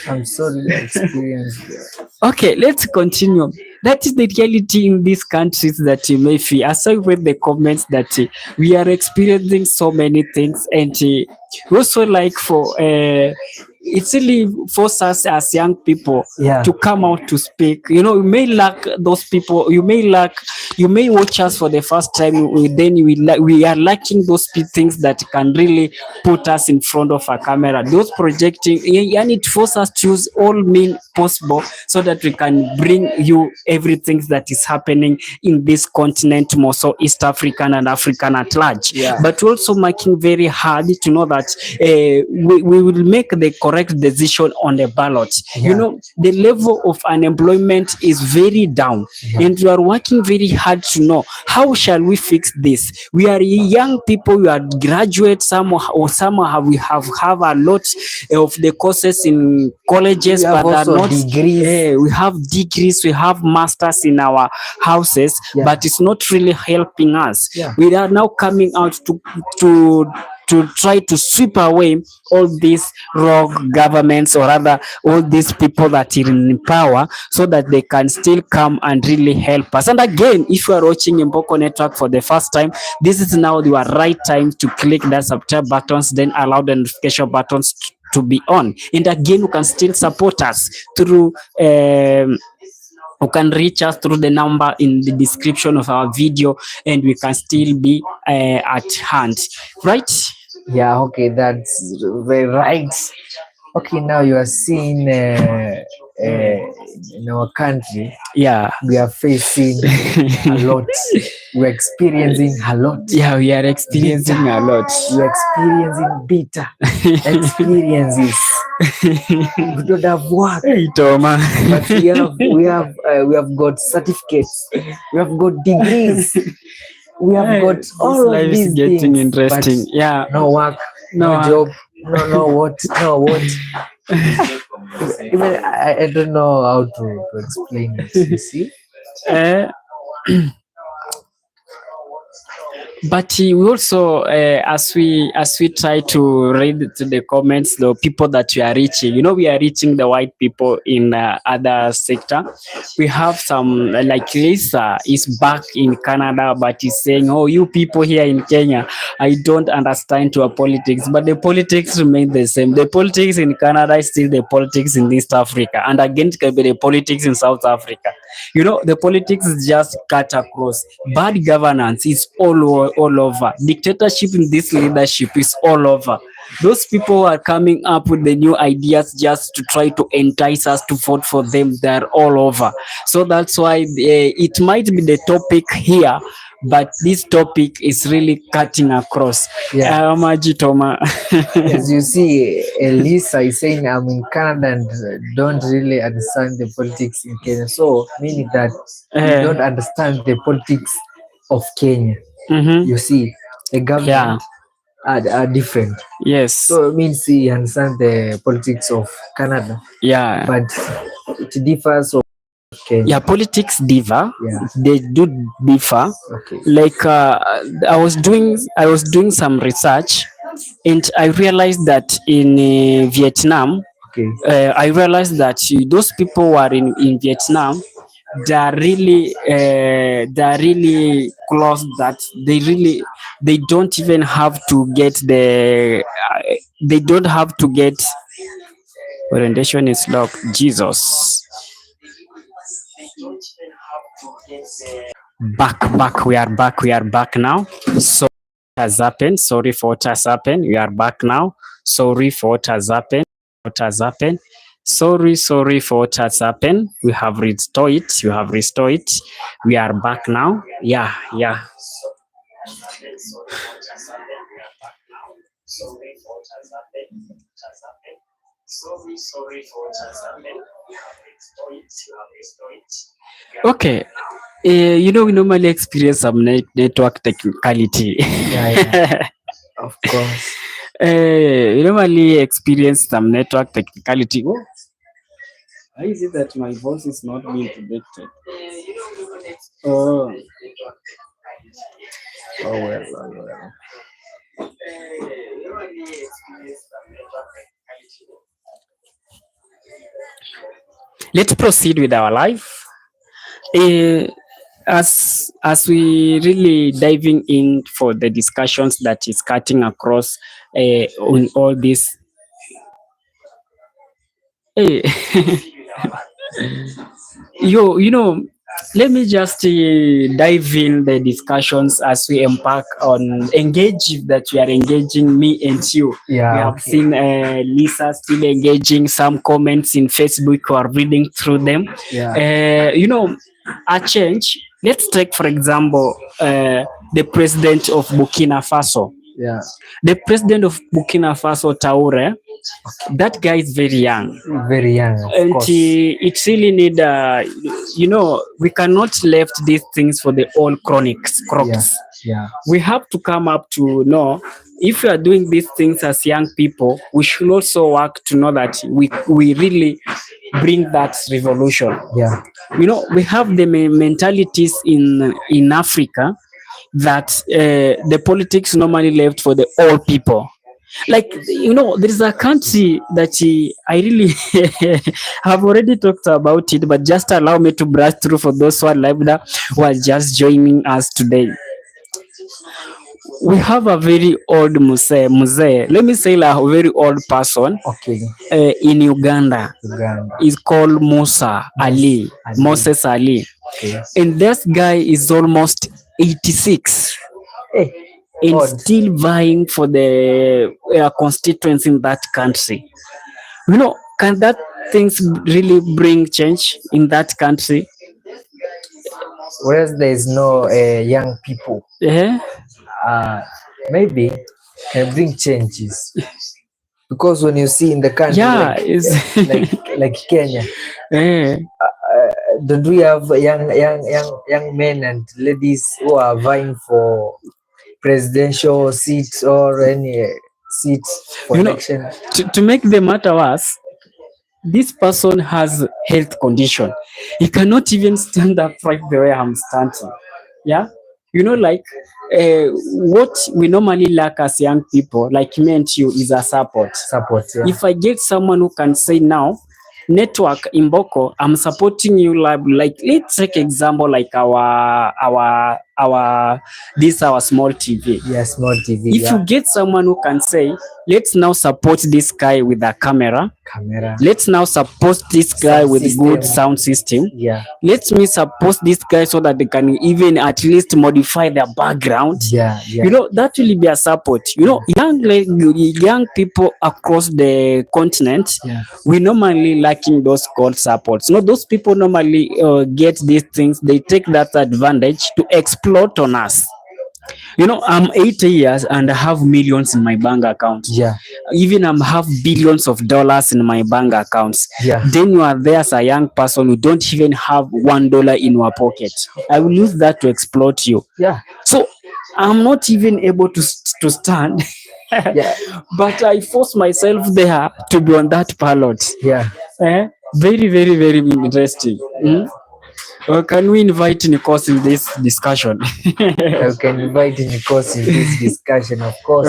I'm sorry I experienced that. Okay, let's continue. That is the reality in these countries that you may feel. Aside with the comments that we are experiencing so many things, and we also like for it's really force us as young people Yeah. to come out to speak. You may lack those people. You may watch us for the first time. Then we are lacking those things that can really put us in front of a camera. Those projecting, and it forces us to use all means possible so that we can bring you everything that is happening in this continent, more so East African and African at large. Yeah. But also making very hard to know that we will make the correct decision on the ballot. Yeah. The level of unemployment is very down, and we are working very hard to know how shall we fix this. We are young people, we are graduates, some we have a lot of the courses in colleges, We have but are also not degrees. we have degrees, we have masters in our houses, Yeah. but it's not really helping us. Yeah. We are now coming out to try to sweep away all these rogue governments, or rather all these people that are in power, so that they can still come and really help us. And again, if you are watching Mboko Network for the first time, this is now the right time to click that subscribe buttons, then allow the notification buttons to be on. And again, you can still support us through you can reach us through the number in the description of our video, and we can still be at hand, right? Yeah, okay, that's very right. Okay, now you are seeing in our country, Yeah, we are facing a lot. We're experiencing a lot. Yeah, we are experiencing a lot. We're experiencing bitter experiences. We don't have work, Hey, Toma. but we have got certificates. We have got degrees. We have got all of these getting things, interesting. but Yeah, no work, no job, no what. Even I don't know how to explain it. You see? But we also, as we try to read to the comments, the people that we are reaching, we are reaching the white people in other sector. We have some, like Lisa is back in Canada, but is saying, "Oh, you people here in Kenya, I don't understand your politics." But the politics remain the same. The politics in Canada is still the politics in East Africa, and again, it can be the politics in South Africa. The politics is just cut across. Bad governance is all over. Dictatorship in this leadership is all over. Those people who are coming up with the new ideas just to try to entice us to vote for them, they're all over. So that's why it might be the topic here, but this topic is really cutting across. Yeah. Toma. As you see, Elisa is saying, I'm in Canada and don't really understand the politics in Kenya. So, meaning that you don't understand the politics of Kenya. Mm-hmm. You see, the government are different. Yes. So, it means he understands the politics of Canada. Yeah. But it differs of Kenya. Yeah, politics differ. Yeah. They do differ. Okay. Like I was doing some research, and I realized that in Vietnam, I realized that those people who are in Vietnam, they are really close, that they don't even have to get orientation is locked. Jesus. Back. We are back now. So what has happened? Sorry for what has happened. We are back now. Sorry for what has happened. Sorry for what has happened. We have restored it. We are back now. Yeah. Okay. We normally experience some network technicality. Yeah. Of course. We normally experience some network technicality. Oh, why is it that my voice is not being detected? Oh. Well. Let's proceed with our life. As we really diving in for the discussions that is cutting across on all this. Hey, you know, let me just dive in the discussions as we embark on engage that we are engaging, me and you. We Yeah, have okay. seen Lisa still engaging some comments in Facebook. We are reading through them. Yeah, You know, a change. Let's take, for example, the president of Burkina Faso. yeah. The president of Burkina Faso, Taure, that guy is very young, Very young, of and course. it really need we cannot left these things for the old chronics Yeah, crops. yeah, We have to come up to know if we are doing these things as young people, we should also work to know that we really bring that revolution. yeah, We have the mentalities in Africa that the politics normally left for the old people. Like, there is a country that I really have already talked about it, but just allow me to brush through for those who are live there, who are just joining us today. We have a very old muse, let me say, like a very old person okay. in Uganda. Uganda. Is called Musa Ali, Ali. Moses Ali, Okay. and this guy is almost 86 Hey, and odd. still vying for the constituents in that country. Can that things really bring change in that country? Whereas there is no young people, Yeah, uh, maybe can bring changes. Because when you see in the country yeah, like is like Kenya, yeah, don't we have young men and ladies who are vying for presidential seats or any seats for you know, election? to make the matter worse, this person has health condition. He cannot even stand up right the way I'm standing. Yeah, like what we normally lack as young people, like me and you, is a support. Support, yeah. If I get someone who can say now, network in Boko, I'm supporting you, like let's take example like our this our small TV. Yeah, small TV. If Yeah. you get someone who can say, let's now support this guy with a camera. Camera. Let's now support this guy Sound with system. good sound system. Yeah. Let me support this guy so that they can even at least modify their background. Yeah, yeah. That will be a support. Young people across the continent, Yeah. we normally lacking those called supports. Those people normally get these things. They take that advantage to exploit on us. I'm 80 years and I have millions in my bank account. Yeah. Even I have billions of dollars in my bank accounts. Yeah. Then you are there as a young person who don't even have $1 in your pocket. I will use that to exploit you. Yeah. So I'm not even able to stand. Yeah. But I force myself there to be on that ballot. Yeah. Very, very, very interesting. Can we invite Nikos in this discussion? I can invite Nikos in this discussion, of course.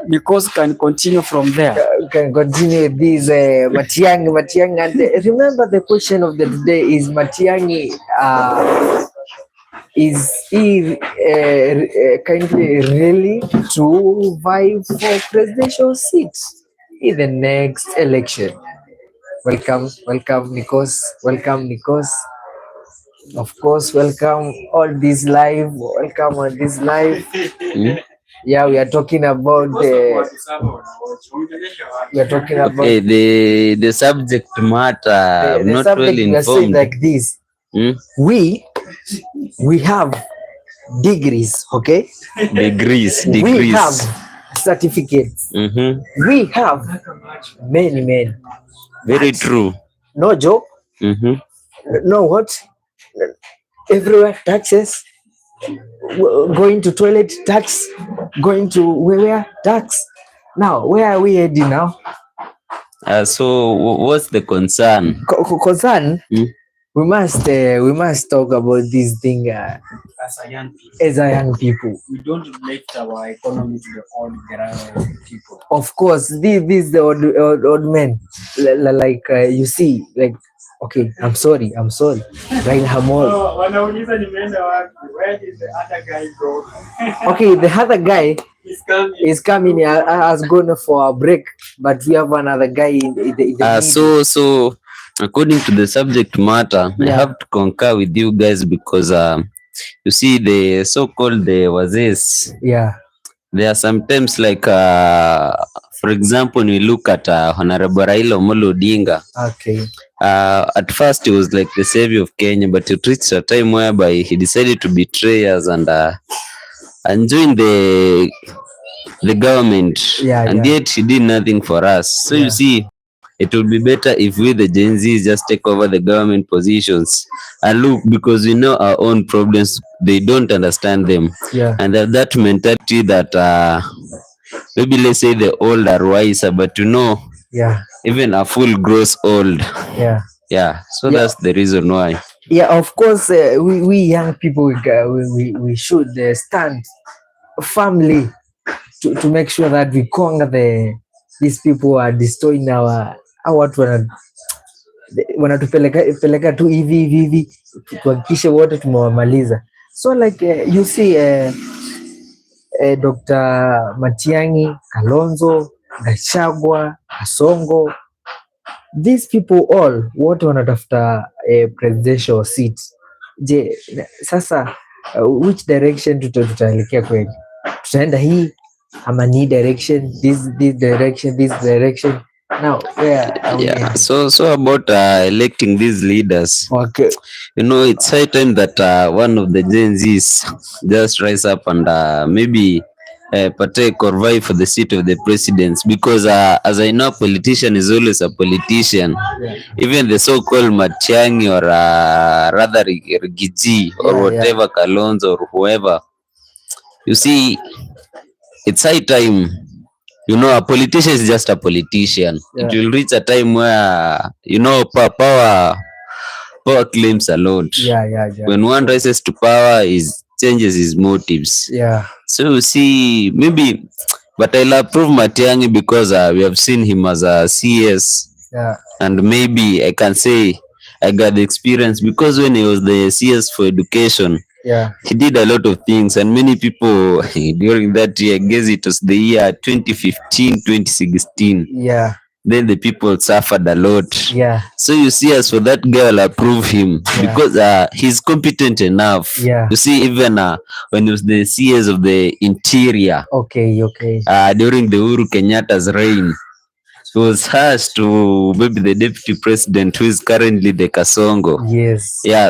Nikos can continue from there. We can continue with this Matiangi. And remember, the question of the day is Matiangi. Is he kindly really to vie for presidential seat in the next election? Welcome, Nikos. Welcome, Nikos. Of course, welcome all this live. Welcome on this live. Yeah, we are talking about okay, the subject matter. I'm the not subject. well We are saying informed. like this. We have degrees, okay? Degrees. We have certificates. We have many men. Very true. No joke. No what? Everywhere taxes. Going to toilet tax. Going to where tax. Now, where are we heading now? So what's the concern? Concern. We must talk about this thing as a young people. We don't relate our economy to the old people. Of course, this the old men. Like you see, like okay, I'm sorry. Right, Hamol. Where did the other guy go? Okay, the other guy He's coming. He has gone for a break, but we have another guy in the middle. So according to the subject matter, I have to concur with you guys because you see the so-called the wazes. Yeah. There are sometimes like for example, when we look at Honorable Raila Amolo Odinga. Okay. At first he was like the savior of Kenya, but it reached a time whereby he decided to betray us and join the government. And yet he did nothing for us. So you see, it would be better if we the Gen Zs just take over the government positions and look, because we know our own problems, they don't understand them. And that mentality that maybe let's say the old are wiser, but even a fool grows old. So that's the reason why. Of course, we young people, we should stand firmly to make sure that we conquer these people who are destroying our watu wanatupeleka tu hivi tuhakikishe wote tumewamaliza. So like you see Dr. Matiangi, Kalonzo, Gachagua, Kasongo, these people all wote wanatafuta presidential seat. Je, sasa which direction tutaelekea kweli? Tutaenda hii ama ni direction, this direction? Now so about electing these leaders. Okay. You know, it's high time that one of the Gen Zs just rise up and maybe partake or vie for the seat of the presidents, because as I know, a politician is always a politician. Even the so-called Matiangi or rather Rigiji or whatever, Kalonzo or whoever, you see, it's high time. You know, a politician is just a politician. It will reach a time where, you know, power claims a lot. When one rises to power, is changes his motives. So you see, maybe, but I'll approve Matiangi because we have seen him as a CS. And maybe I can say I got the experience because when he was the CS for education, he did a lot of things, and many people during that year, I guess it was the year 2015, 2016. Then the people suffered a lot. So you see, as for that girl, approve him because he's competent enough. You see, even when he was the CS of the interior, during the Uhuru Kenyatta's reign, he was asked to maybe the deputy president, who is currently the Kasongo.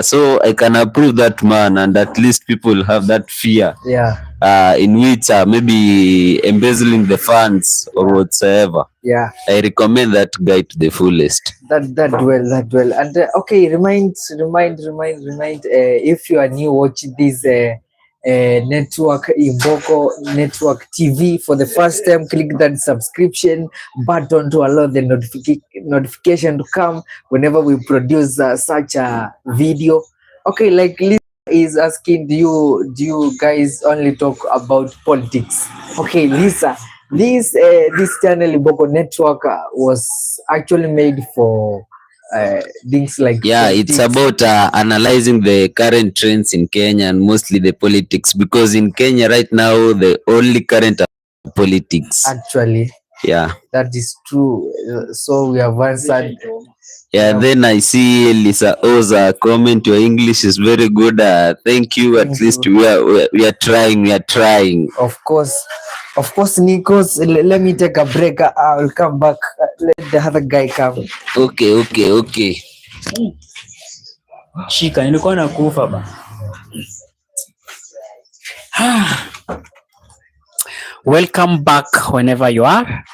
So I can approve that man, and at least people have that fear in which maybe embezzling the funds or whatsoever. I recommend that guy to the fullest. That well. And okay, remind if you are new watching this network, Imboko Network TV for the first time, click that subscription button to allow the notification to come whenever we produce such a video. Okay, like Lisa is asking, do you guys only talk about politics? Okay, Lisa, this channel Imboko Network was actually made for things like politics. It's about analyzing the current trends in Kenya and mostly the politics, because in Kenya right now the only current politics. Actually, that is true. So we have answered. Then I see Lisa Oza comment, your English is very good. Thank you. At least we are trying. Of course, Nikos. Let me take a break. I'll come back. Let the other guy come. Okay. Shika, nilikuwa nakufa ba. Welcome back whenever you are.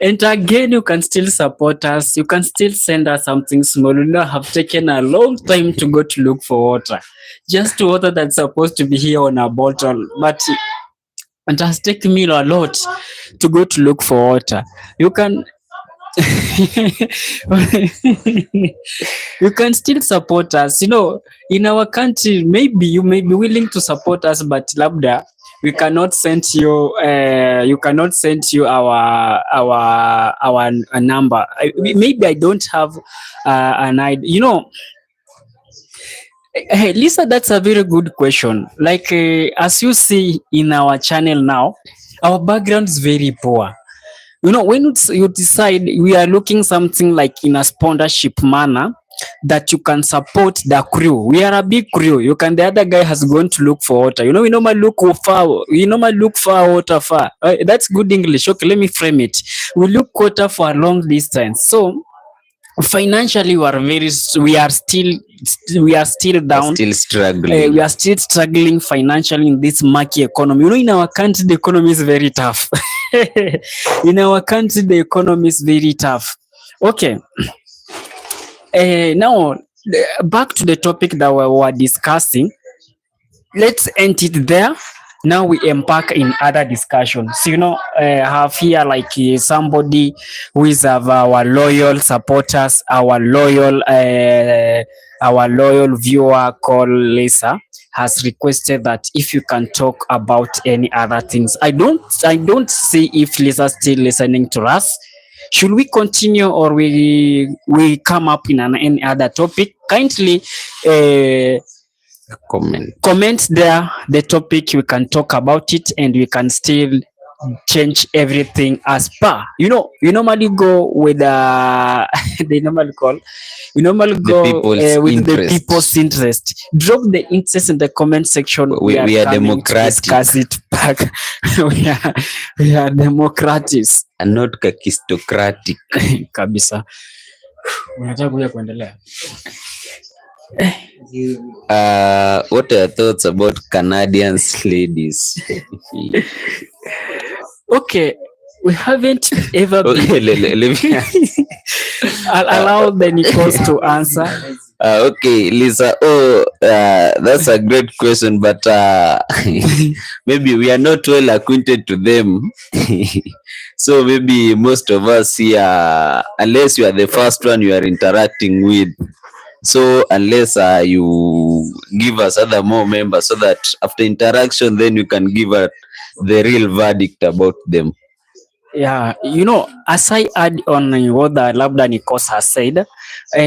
And again, you can still support us. You can still send us something small. You know, have taken a long time to go to look for water. Just water that's supposed to be here on a bottle. But it has taken me a lot to go to look for water. You can you can still support us. You know, in our country, maybe you may be willing to support us, but labda we cannot send you. You cannot send you our number. Maybe I don't have an idea. You know, Hey, Lisa, that's a very good question. Like, as you see in our channel now, our background is very poor. You know, when you decide we are looking something like in a sponsorship manner that you can support the crew. We are a big crew. You can, the other guy has gone to look for water. You know, we normally look far. We normally look far water far. That's good English. Okay, let me frame it. We look water for a long distance. So financially we are still down. Still struggling. We are still struggling financially in this murky economy. You know, in our country the economy is very tough. In our country the economy is very tough. Okay. Now back to the topic that we were discussing. Let's end it there. Now we embark in other discussions. So, you know, have here like somebody who is of our loyal supporters, our loyal viewer called Lisa has requested that if you can talk about any other things. I don't see if Lisa's still listening to us. Should we continue or we come up in any other topic? Kindly comment there the topic, we can talk about it and we can still change everything as per, you know, we normally go with they normally call we normally go with the people's interest. Drop the interest in the comment section. We are democratic. Discuss it back. we are democrats and not kakistocratic. Kabisa. Unataka kuja kuendelea? What are your thoughts about Canadian ladies? Okay, we haven't ever been. I'll allow the Nichols to answer. Okay, Lisa. That's a great question, but maybe we are not well acquainted to them. So maybe most of us here, unless you are the first one you are interacting with. So unless you give us other more members so that after interaction, then you can give the real verdict about them. Yeah, you know, as I add on what the Labda Nikos has said,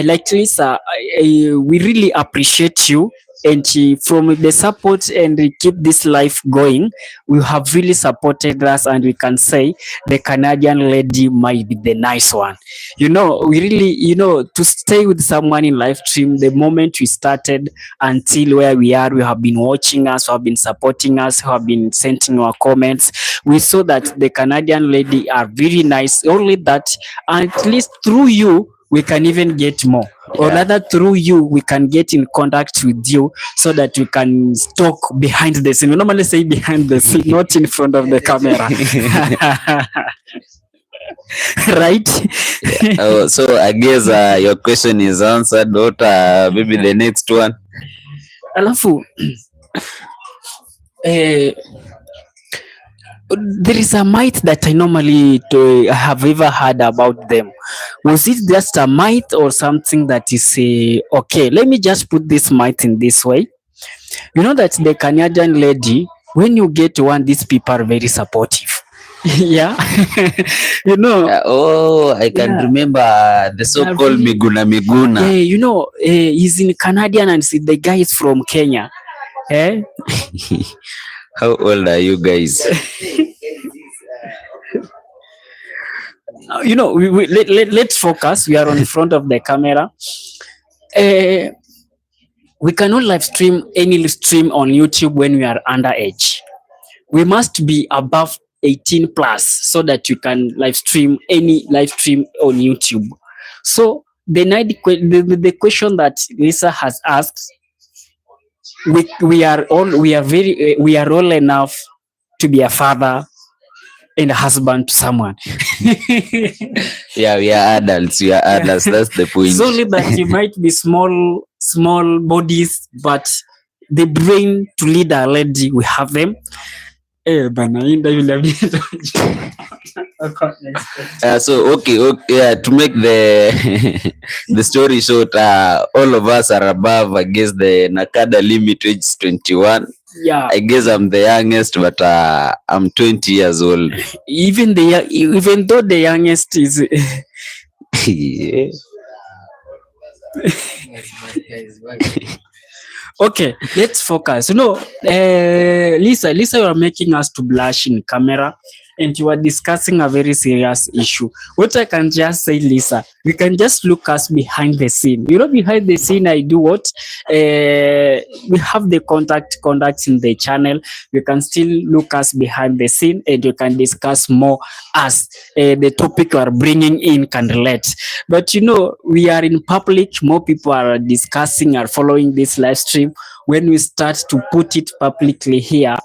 like Lisa, we really appreciate you and from the support and keep this life going. We have really supported us and we can say the Canadian lady might be the nice one. You know, we really, you know, to stay with someone in live stream, the moment we started until where we are, we have been watching us, who have been supporting us, who have been sending our comments. We saw that the Canadian lady are very nice, only that at least through you, we can even get more. Or rather through you, we can get in contact with you so that we can talk behind the scene. We normally say behind the scene, not in front of the camera. Right? So I guess your question is answered. What maybe the next one? Alafu, there is a myth that I normally have ever heard about them. Was it just a myth or something that is okay? Let me just put this myth in this way. You know that the Canadian lady, when you get one, these people are very supportive. Yeah. You know. I can remember the so-called Miguna. Yeah, you know, he's in Canadian and the guy is from Kenya. Eh? How old are you guys? You know, let's focus. We are on front of the camera. We cannot live stream any stream on YouTube when we are underage. We must be above 18 plus so that you can live stream any live stream on YouTube. So the question that Lisa has asked, we are all enough to be a father and a husband to someone. Yeah, we are adults. We are adults. That's the point. It's only that you might be small bodies, but the brain to lead a lady, we have them. So okay, to make the story short, all of us are above, I guess, the Nakada limit, age 21. Yeah, I guess I'm the youngest, but I'm 20 years old. Even though the youngest is Okay, let's focus. Lisa, you are making us to blush in camera, and you are discussing a very serious issue. What I can just say, Lisa, we can just look us behind the scene. Behind the scene, I do what? We have the contacts in the channel. You can still look us behind the scene, and you can discuss more as the topic you are bringing in can relate. But we are in public. More people are discussing, are following this live stream. When we start to put it publicly here,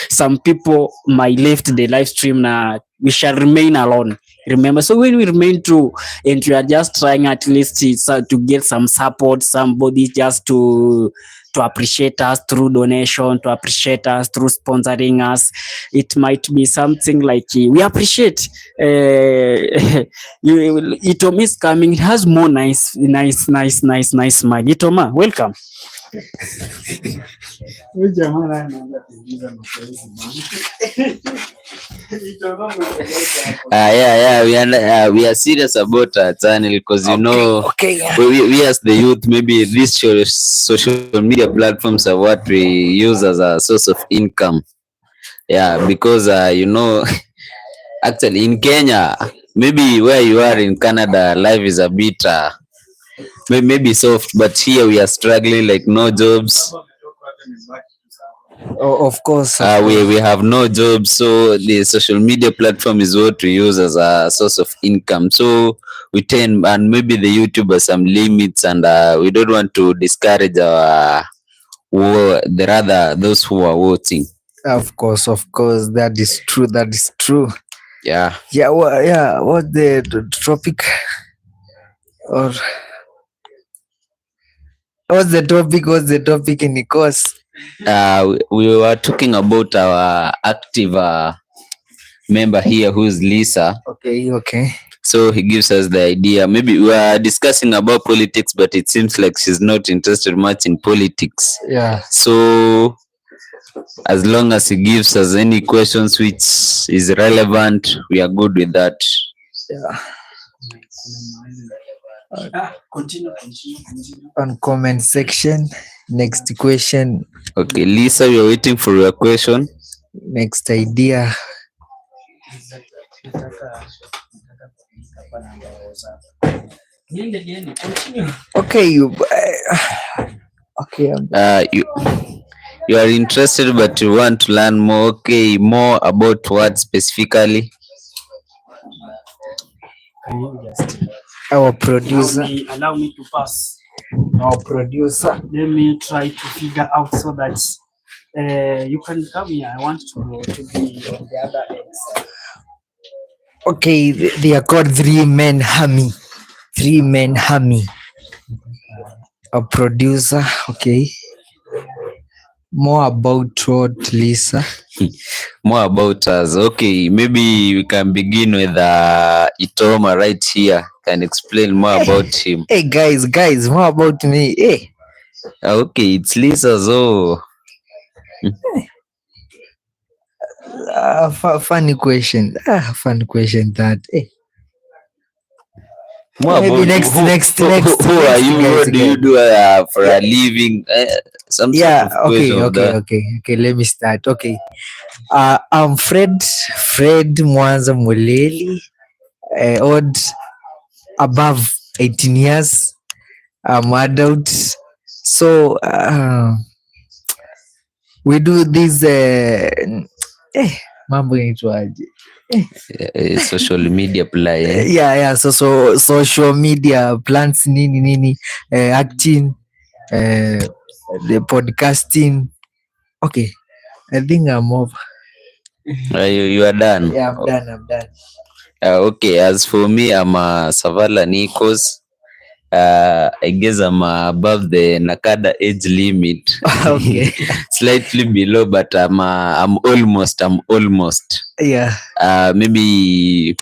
some people might left the live stream. Now we shall remain alone. Remember, so when we remain true, and we are just trying at least to get some support, somebody just to appreciate us through donation, to appreciate us through sponsoring us. It might be something like we appreciate. Itoma is coming. It has more nice smile. Itoma, welcome. We are serious about our channel because we as the youth, maybe these social media platforms are what we use as a source of income. Yeah, because actually in Kenya, maybe where you are in Canada, life is a bit maybe soft, but here we are struggling, like no jobs. Of course. We have no jobs, so the social media platform is what we use as a source of income. So we tend, and maybe the YouTube has some limits, and we don't want to discourage those who are watching. Of course, that is true. Yeah. What the topic, or what's the topic in the course? We were talking about our active member here, who is Lisa. Okay. So he gives us the idea. Maybe we are discussing about politics, but it seems like she's not interested much in politics. Yeah. So as long as he gives us any questions which is relevant, we are good with that. Yeah. Continue. On comment section. Next question. Okay, Lisa, we are waiting for your question. Next idea. Okay, you are interested, but you want to learn more. Okay, more about what specifically? Can you just our producer allow me to pass? Our producer. Let me try to figure out so that you can come here. I want to go to be on the other end. Okay, they are called three-man army. A producer. Okay. More about what, Lisa? More about us. Okay, maybe we can begin with Itoma right here. Can explain more about him. Hey guys, more about me. Hey. Okay, it's Lisa. So funny question. Funny question that. Hey. More maybe about next. Who are you? What do you do for a living? Some sort of question. Okay. Let me start. Okay. I'm Fred Mwanza Muleli, old above 18 years. I'm adult. So we do this mambo inaitwaje? Social media play. Yeah. So social media plans nini acting, the podcasting. Okay, I think I'm over. You are done? Yeah, I'm done. Okay, as for me, I'm Savala Nikos. I guess I'm above the Nakada age limit. Okay. Slightly below, but I'm almost. Yeah. Maybe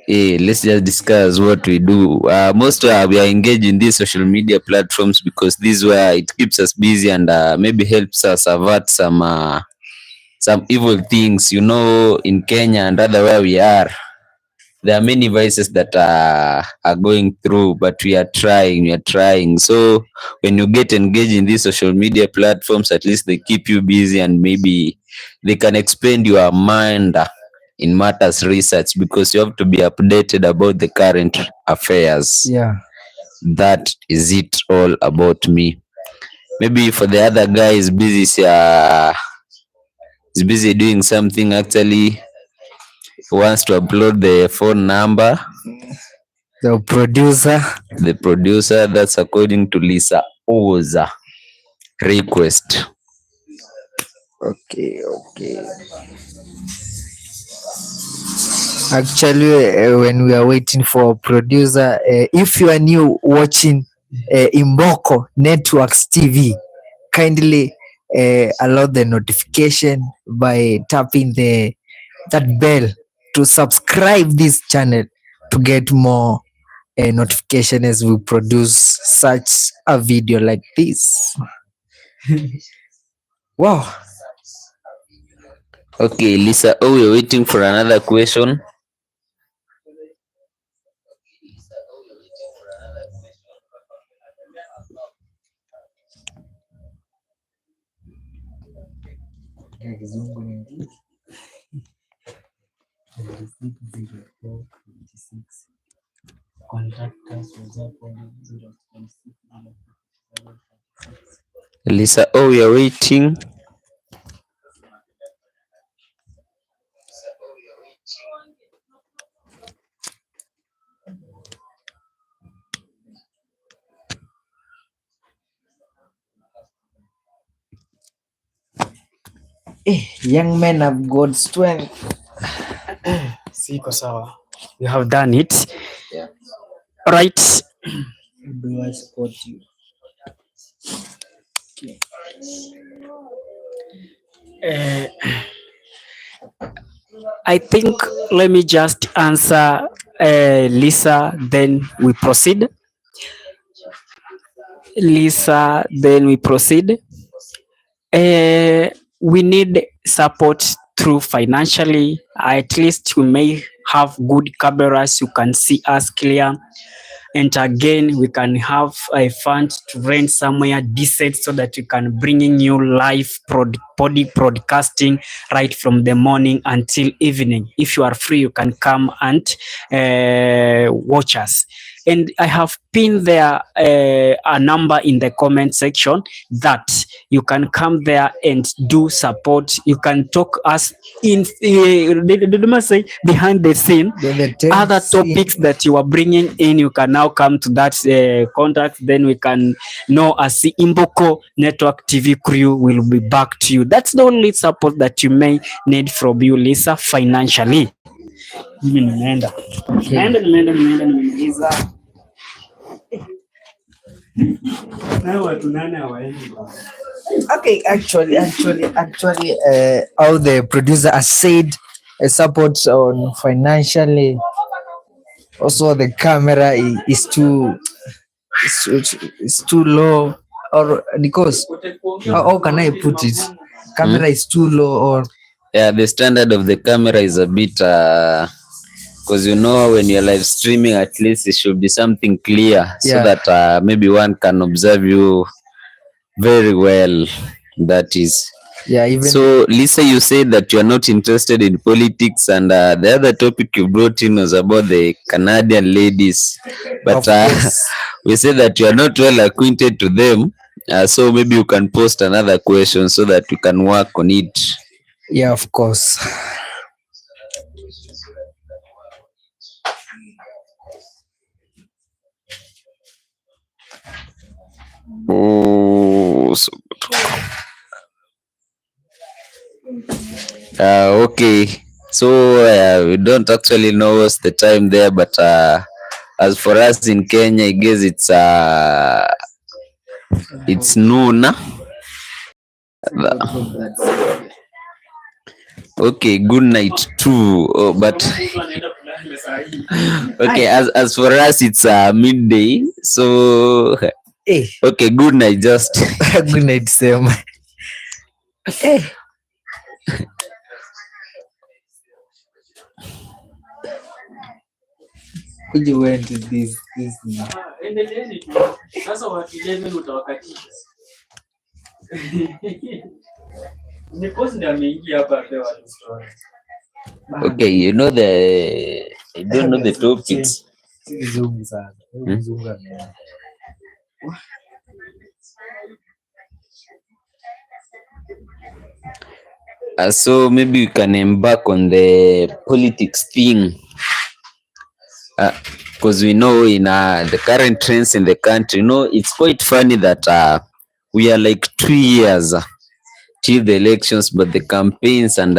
let's just discuss what we do. Most we are engaged in these social media platforms because this is where it keeps us busy and maybe helps us avert some evil things, in Kenya and other where we are. there are many vices that are going through, but we are trying. So when you get engaged in these social media platforms, at least they keep you busy, and maybe they can expand your mind in matters research, because you have to be updated about the current affairs. Yeah. That is it all about me. Maybe for the other guy is busy doing something. Actually wants to upload the phone number. The producer, That's according to Lisa Oza request. Okay. Actually, when we are waiting for producer, if you are new watching Imboko Networks TV, kindly allow the notification by tapping that bell to subscribe this channel to get more notification as we produce such a video like this. Wow. Okay, Lisa, we're waiting for another question. Lisa, we are waiting. Young men have got strength. Siko sawa. You have done it. Yeah. Right. Do I support you? I think let me just answer Lisa, then we proceed. We need support through financially. At least we may have good cameras, you can see us clear. And again, we can have a fund to rent somewhere decent so that we can bring in you live broadcasting right from the morning until evening. If you are free, you can come and watch us. And I have pinned there a number in the comment section that you can come there and do support. You can talk us in behind the scene. Other topics that you are bringing in, you can now come to that contact. Then we can know as the Imboko Network TV crew will be back to you. That's the only support that you may need from you, Lisa, financially. Okay, actually, how the producer has said, support on financially. Also, the camera is too low, or because how can I put it? Camera is too low, or the standard of the camera is a bit because when you're live streaming, at least it should be something clear, so that maybe one can observe you very well. That is. So Lisa, you said that you are not interested in politics, and the other topic you brought in was about the Canadian ladies, but we said that you are not well acquainted to them, so maybe you can post another question so that we can work on it. Yeah, of course. Okay, so we don't actually know what's the time there, but as for us in Kenya, I guess it's noon. Okay, good night too. But okay, as for us it's midday. So okay, good night. Just good night, Sam. Could you went to this Endeleeni tu. Sasa watu 11 utawakatisha. Ni post ndio ameingia hapa pewa story. Okay, I don't know the topics. Zoom sana. Zoom. So maybe we can embark on the politics thing, because we know in the current trends in the country, it's quite funny that we are like 2 years till the elections, but the campaigns and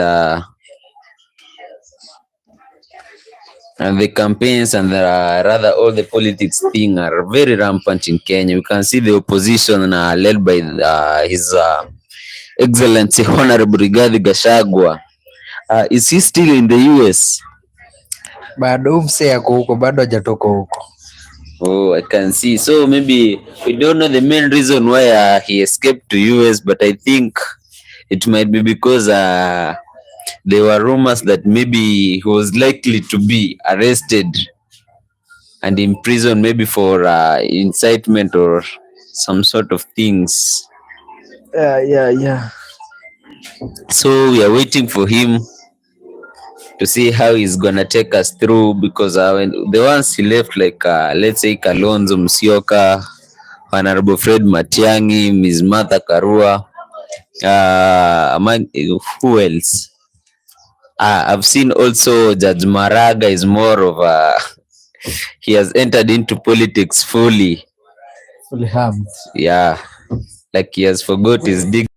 rather all the politics thing are very rampant in Kenya. We can see the opposition led by his Excellency Honorable Rigathi Gachagua. Is he still in the US? Bado mse yako huko, bado hajatoka huko. Oh, I can see. So maybe we don't know the main reason why he escaped to US, but I think it might be because there were rumors that maybe he was likely to be arrested and imprisoned, maybe for incitement or some sort of things. Yeah. So we are waiting for him to see how he's gonna take us through, because when the ones he left, like let's say Kalonzo Musyoka, Honorable Fred Matiangi, Ms. Martha Karua, who else? I've seen also Judge Maraga is more of he has entered into politics fully harmed. Yeah, like he has forgot his dignity.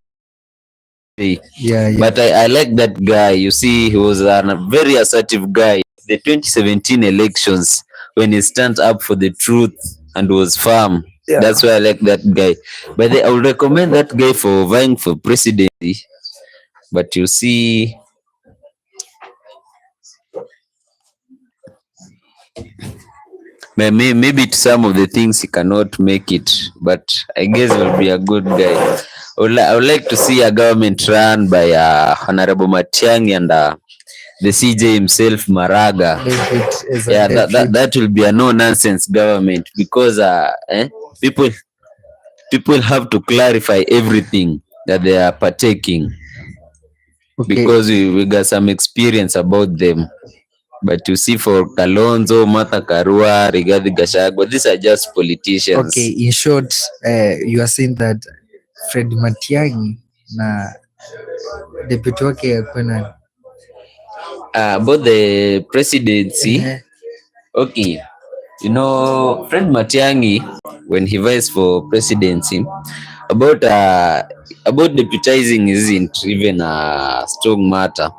Yeah. But I like that guy. You see, he was a very assertive guy. The 2017 elections, when he stand up for the truth and was firm. Yeah. That's why I like that guy. But I would recommend that guy for vying for presidency. But you see, maybe to some of the things he cannot make it, but I guess he'll be a good guy. I would like to see a government run by Honorable Matiangi and the CJ himself, Maraga. Yeah, that will be a no-nonsense government, because people have to clarify everything that they are partaking. Okay. Because we got some experience about them. But you see, for Kalonzo, Martha Karua, Rigathi Gachagua, these are just politicians. Okay, in short, you are saying that Fred Matiangi na deputy wake kwena about the presidency. Okay, Fred Matiangi, when he vies for presidency, about deputizing isn't even a strong matter,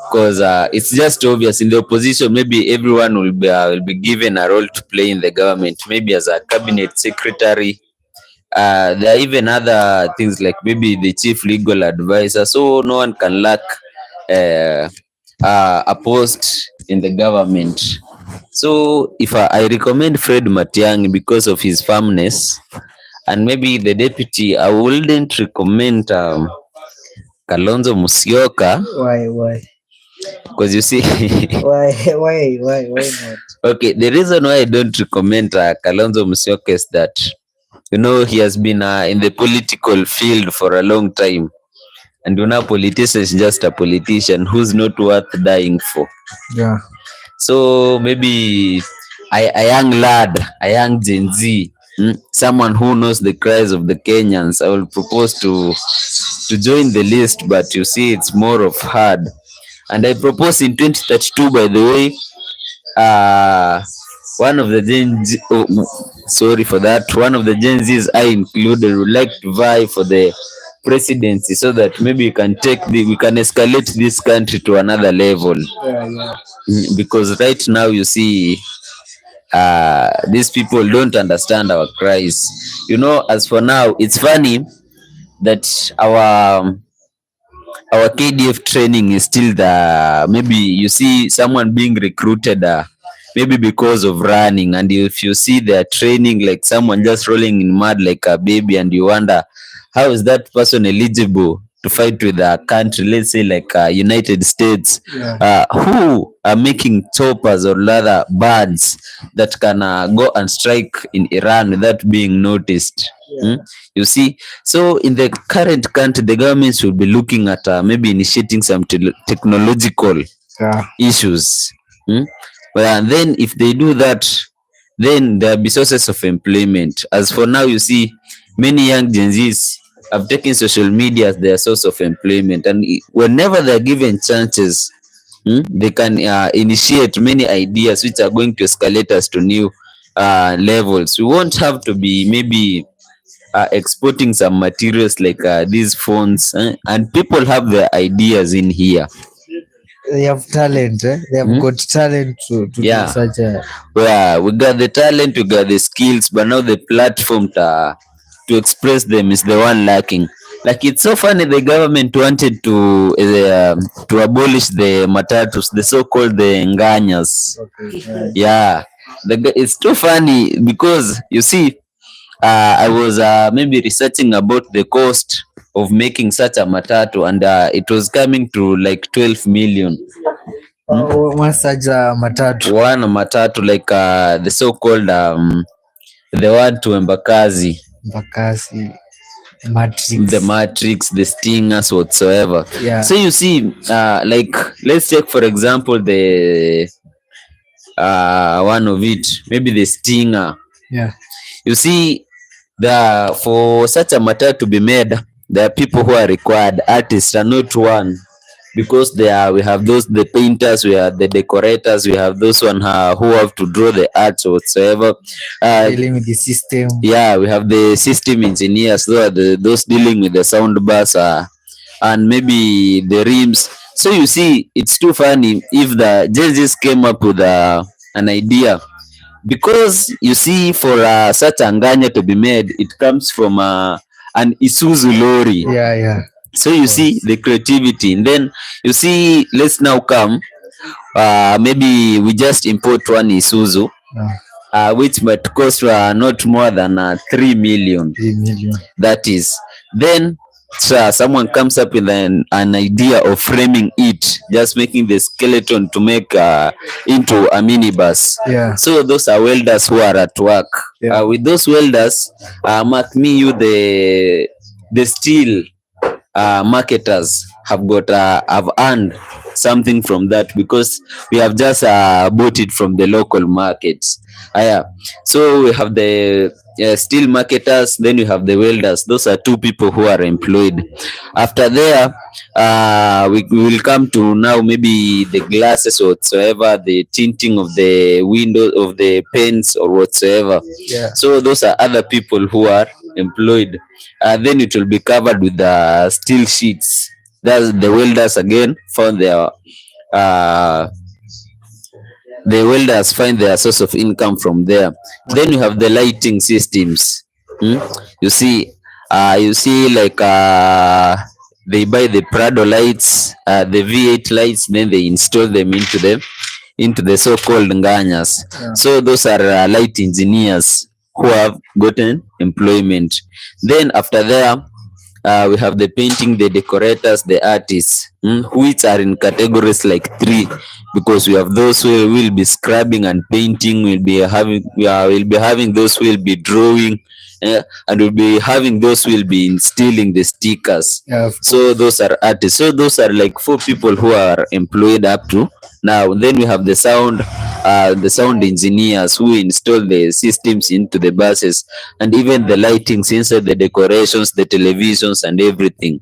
because it's just obvious. In the opposition, maybe everyone will be given a role to play in the government, maybe as a cabinet secretary. There are even other things like maybe the chief legal advisor, so no one can lack a post in the government. So if I recommend Fred Matiangi because of his firmness, and maybe the deputy, I wouldn't recommend Kalonzo Musyoka. Why? Because you see, why not? Okay, the reason why I don't recommend Kalonzo Musyoka is that he has been in the political field for a long time, and a politician is just a politician who's not worth dying for. Yeah. So maybe a young lad, a young Gen Z, someone who knows the cries of the Kenyans, I will propose to join the list. But you see, it's more of hard. And I propose in 2032, by the way, one of the Gen Z, one of the Gen Zs I included would like to vie for the presidency, so that maybe we can escalate this country to another level. Yeah. Because right now, you see, these people don't understand our cries. As for now, it's funny that our KDF training is still maybe you see someone being recruited maybe because of running, and if you see their training like someone just rolling in mud like a baby, and you wonder, how is that person eligible to fight with a country, let's say like United States, Yeah. who are making choppers or rather birds that can go and strike in Iran without being noticed. Yeah. You see, so in the current country, the government should be looking at maybe initiating some technological Yeah. issues. Well, and then if they do that, then there will be sources of employment. As for now, you see, many young Gen Zs have taken social media as their source of employment, and whenever they're given chances, they can initiate many ideas which are going to escalate us to new levels. We won't have to be maybe exporting some materials like these phones, and people have their ideas in here. They have talent, eh? They have got talent to Yeah. do such a. Yeah, we got the talent, we got the skills, but now the platform to express them is the one lacking. Like, it's so funny, the government wanted to abolish the matatus, the so-called the nganyas. Okay. Yeah, it's too funny because you see, I was maybe researching about the cost of making such a matatu, and it was coming to like 12 million. One such matatu. One matatu, like the so-called the one to Embakasi, Bakasi, Matrix. the Matrix, the Stingers, whatsoever. Yeah. So you see, like, let's take for example the one of it, maybe the Stinger. Yeah. You see, for such a matter to be made, there are people who are required. Artists are not one, because we have those, the painters, we have the decorators, we have those one who have to draw the arts or whatsoever. Dealing with the system. Yeah, we have the system engineers, those dealing with the sound bus and maybe the rims. So you see, it's too funny if the judges came up with an idea, because you see, for such a nganya to be made, it comes from an Isuzu lorry. Yeah. So you see the creativity, and then you see, let's now come, maybe we just import one Isuzu, which might cost not more than 3 million. 3 million. That is, then someone comes up with an idea of framing it, just making the skeleton to make into a minibus. Yeah. So those are welders who are at work. Yeah. With those welders, mark me you, the steel marketers have earned something from that, because we have just bought it from the local markets. So we have the steel marketers, then we have the welders. Those are two people who are employed. After there, we will come to now maybe the glasses or whatsoever, the tinting of the windows of the paints or whatsoever. Yeah. So those are other people who are employed. Then it will be covered with the steel sheets. That's the welders again found their the welders find their source of income from there. Then you have the lighting systems. You see, like they buy the Prado lights, the V8 lights, then they install them into the so-called nganyas. Yeah. So those are light engineers who have gotten employment. Then after there, we have the painting, the decorators, the artists, which are in categories like 3, because we have those who will be scrubbing and painting, we'll be having those who will be drawing, and we'll be having those who will be instilling the stickers. Yeah. So those are artists. So those are like 4 people who are employed up to now. Then we have the sound engineers who install the systems into the buses, and even the lightings inside, the decorations, the televisions, and everything.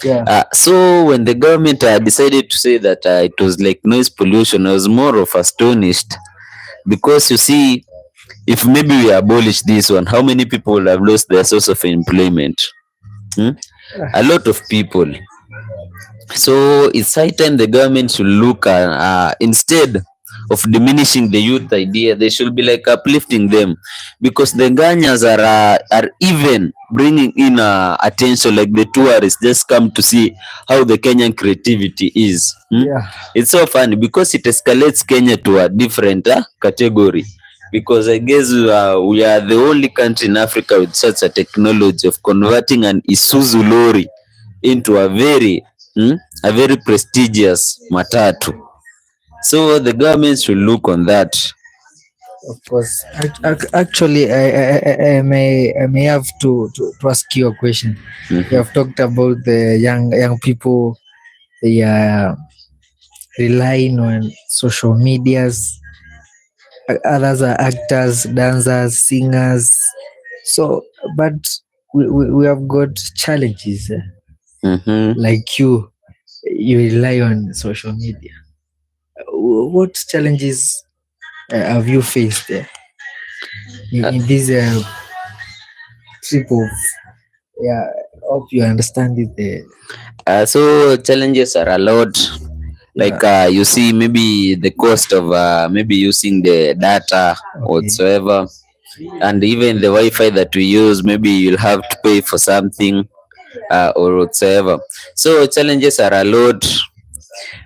Yeah. So when the government decided to say that it was like noise pollution, I was more of astonished, because you see, if maybe we abolish this one, how many people have lost their source of employment? A lot of people. So it's high time the government should look at, instead of diminishing the youth idea, they should be like uplifting them, because the Ganyas are even bringing in attention, like the tourists just come to see how the Kenyan creativity is. Yeah. It's so funny because it escalates Kenya to a different category, because I guess we are the only country in Africa with such a technology of converting an Isuzu lorry into a very prestigious matatu. So the government should look on that. Of course. Actually, I may have to ask you a question. You have talked about the young people. They are relying on social medias. Others are actors, dancers, singers. So, but we have got challenges. Like you rely on social media. What challenges have you faced in this trip of? Yeah, hope you understand it. So challenges are a lot. Like you see, maybe the cost of maybe using the data whatsoever, and even the Wi-Fi that we use, maybe you'll have to pay for something or whatsoever. So challenges are a lot.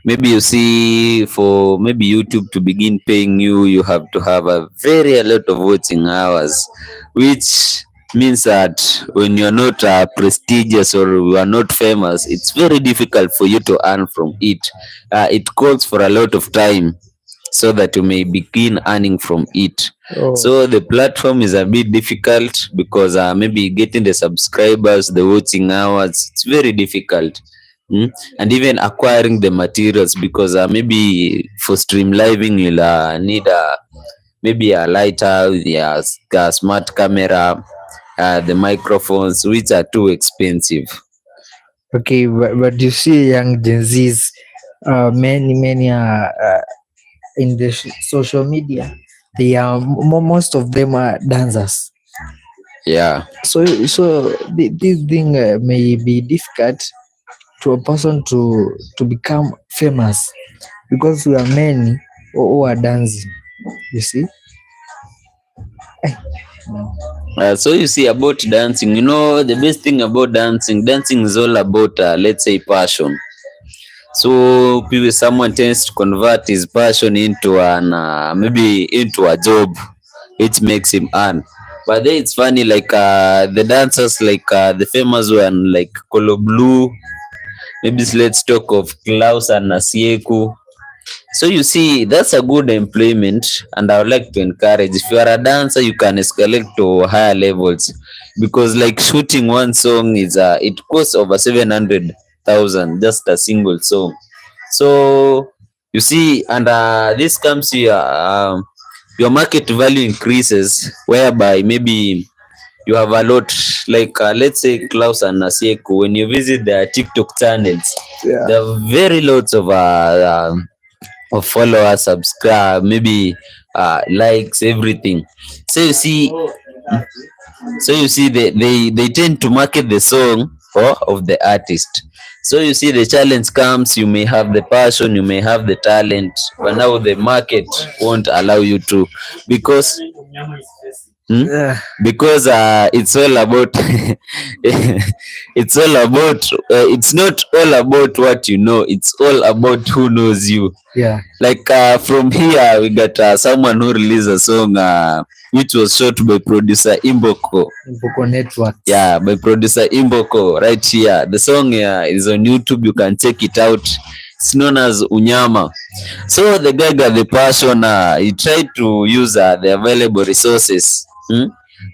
Maybe you see, for maybe YouTube to begin paying you, you have to have a lot of watching hours, which means that when you're not prestigious or you are not famous, it's very difficult for you to earn from it. It calls for a lot of time so that you may begin earning from it. So the platform is a bit difficult because maybe getting the subscribers, the watching hours, it's very difficult. And even acquiring the materials, because maybe for stream living you'll need maybe a lighter, a smart camera, the microphones, which are too expensive. Okay, but you see young Gen Zs, many are in the social media. They are most of them are dancers. Yeah. So this thing may be difficult to a person to become famous, because we are many who are dancing. You see. So you see, about dancing, the best thing about dancing is all about let's say passion. So someone tends to convert his passion into maybe into a job, which makes him earn. But then it's funny, like the dancers, like the famous one, like Colo Blue. Maybe let's talk of Klaus and Nasieku. So you see, that's a good employment, and I would like to encourage, if you are a dancer, you can escalate to higher levels, because like shooting one song is it costs over 700,000 just a single song. So you see, and this comes here, your market value increases, whereby maybe you have a lot, like let's say Klaus and Nasieku, when you visit their TikTok channels, there are very lots of followers, subscribe, maybe likes, everything. So you see, they tend to market the song of the artist. So you see, the challenge comes, you may have the passion, you may have the talent, but now the market won't allow you to, because because it's all about it's not all about what you know, it's all about who knows you. Like from here we got someone who released a song which was shot by producer Imboko Network. By producer Imboko right here. The song is on YouTube, you can check it out. It's known as Unyama. So the guy got the passion, he tried to use the available resources.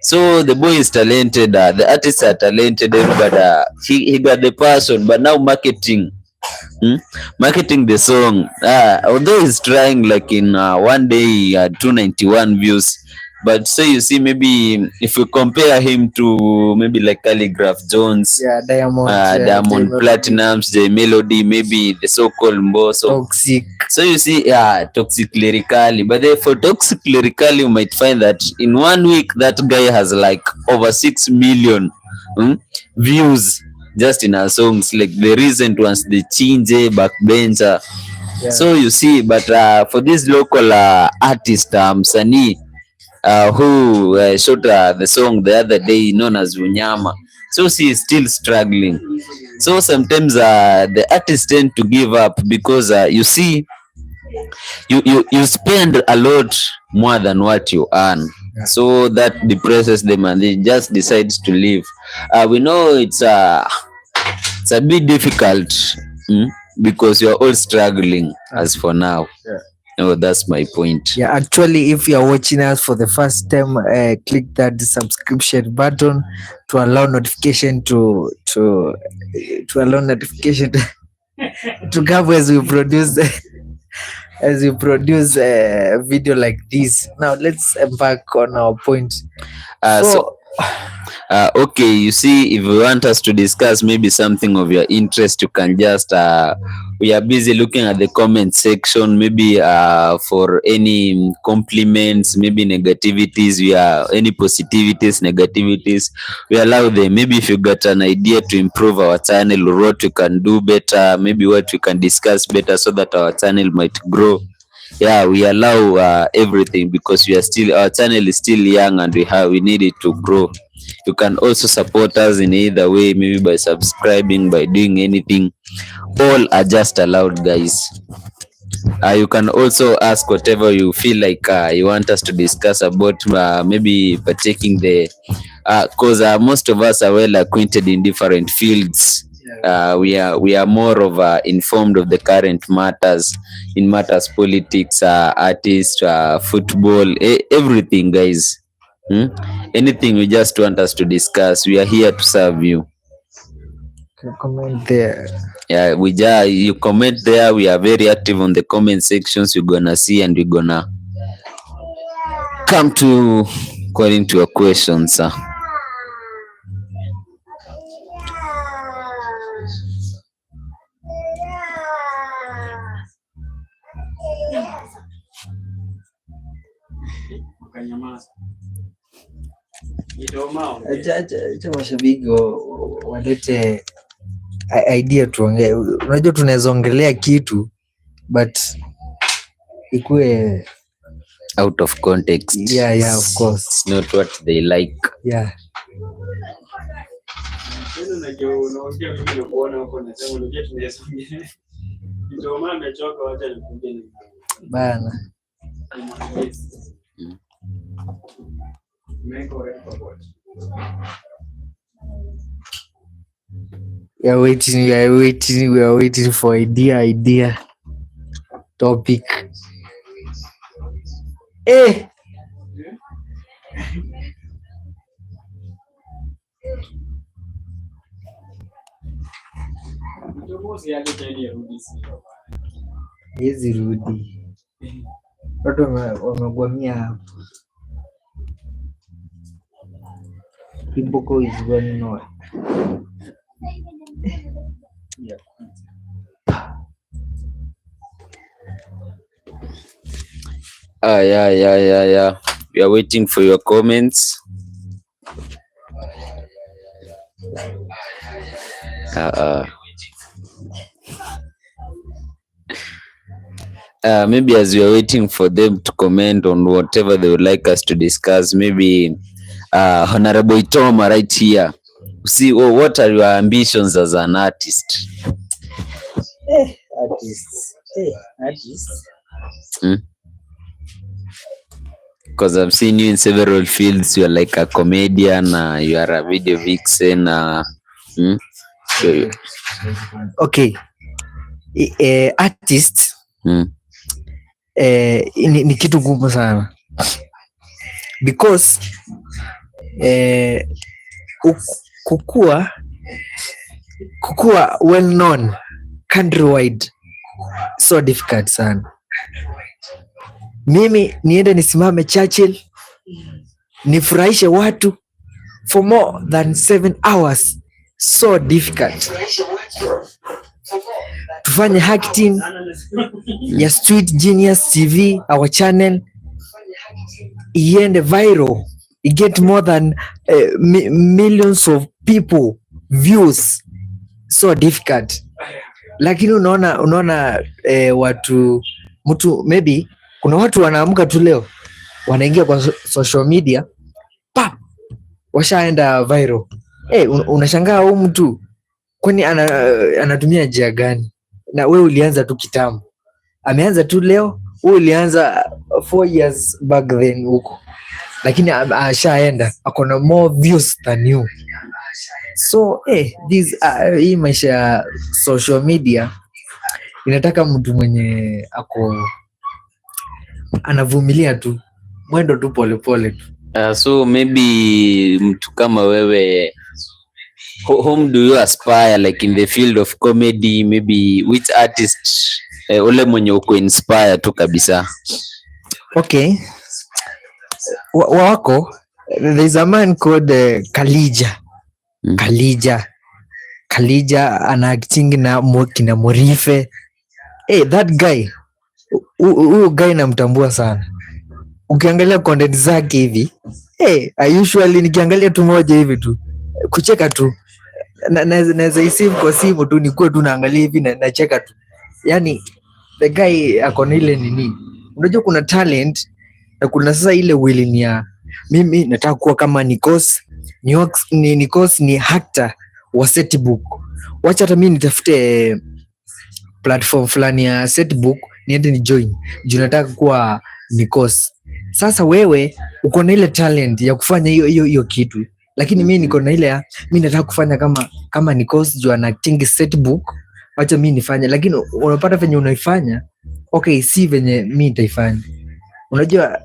So the boy is talented, the artists are talented, but he got the passion, but now marketing the song, although he's trying, like in one day he had 291 views, but so you see, maybe if you compare him to maybe like Calligraph Jones, Diamond Platinums, J Melody, maybe the so-called Mbosso, Toxic. So you see, Toxic Lyrically, but then for Toxic Lyrically, you might find that in 1 week that guy has like over 6 million views just in our songs, like the recent ones, the Chinje, Backbencher. So you see, but for this local artist, Msanii, who shot the song the other day, known as Unyama, so she is still struggling. So sometimes the artists tend to give up, because you see, you spend a lot more than what you earn. So that depresses them, and they just decide to leave. We know it's it's a bit difficult because you're all struggling as for now. Oh, that's my point. Yeah, actually, if you are watching us for the first time, click that subscription button to allow notification to allow notification to come as we produce a video like this. Now let's embark on our point. Okay, you see, if you want us to discuss maybe something of your interest, you can just we are busy looking at the comment section, maybe for any compliments, maybe negativities, any positivities, negativities, we allow them. Maybe if you got an idea to improve our channel or what we can do better, maybe what we can discuss better so that our channel might grow. Yeah, we allow everything because our channel is still young and we need it to grow. You can also support us in either way, maybe by subscribing, by doing anything. All are just allowed, guys. You can also ask whatever you feel like you want us to discuss about, maybe partaking because most of us are well acquainted in different fields. We are more of informed of the current matters, politics, artists, football, everything, guys. Anything you just want us to discuss, we are here to serve you. Comment there. Yeah, you comment there. We are very active on the comment sections. You're gonna see and we're gonna come to according to your questions. Acha mashabiki walete idea tuongee. Unajua tunaweza ongelea kitu but ikue out of context. Yeah, of course. It's not what they like. Yeah. Bana. We are waiting for idea topic. Hizi rudi. Watu wamegwamia hapo. Kimboko is going on. Yeah. We are waiting for your comments. Maybe as we are waiting for them to comment on whatever they would like us to discuss, maybe Honorable Itoma right here. See, what are your ambitions as an artist? Artist. Because I've seen you in several fields. You're like a comedian, you are a video vixen. Okay. Artist ni kitu ngumu sana because kukua well known countrywide so difficult sana. Mimi niende nisimame Churchill nifurahishe watu for more than 7 hours, so difficult. Tufanye acting ya Street Genius TV, our channel iende viral, it get more than millions of people views, so difficult. Lakini unaona mtu maybe kuna watu wanaamka tu leo wanaingia kwa social media washaenda viral. Unashangaa huyu mtu kwani anatumia njia gani? Na wewe ulianza tu kitambo, ameanza tu leo, wewe ulianza 4 years back then huko, lakini ashaenda akona more views than you. So this hii maisha ya social media inataka mtu mwenye anavumilia tu, mwendo tu polepole tu. So maybe mtu kama wewe, whom do you aspire like in the field of comedy, maybe which artist ule mwenye uko inspire tu kabisa? Okay, wako there's a man called Kalija. Kalija ana acting na kina Morife. That guy, huyo guy namtambua sana. Ukiangalia content zake hivi, I usually nikiangalia tu moja hivi tu kucheka tu, naweza isave kwa simu tu, nikuwe tu naangalia hivi na nacheka tu. Yani the guy ako na ile nini, unajua kuna talent na kuna sasa ile willing ya mimi nataka kuwa kama Nikos ni actor wa setbook. Wacha hata mimi nitafute platform fulani ya setbook niende ni join juu nataka kuwa Nikos. Sasa wewe uko na ile talent ya kufanya hiyo kitu, lakini mimi niko na ile mimi nataka kufanya kama Nikos juu ana acting setbook, wacha mimi nifanye. Lakini unapata venye unaifanya, okay, si venye mimi nitaifanya. Unajua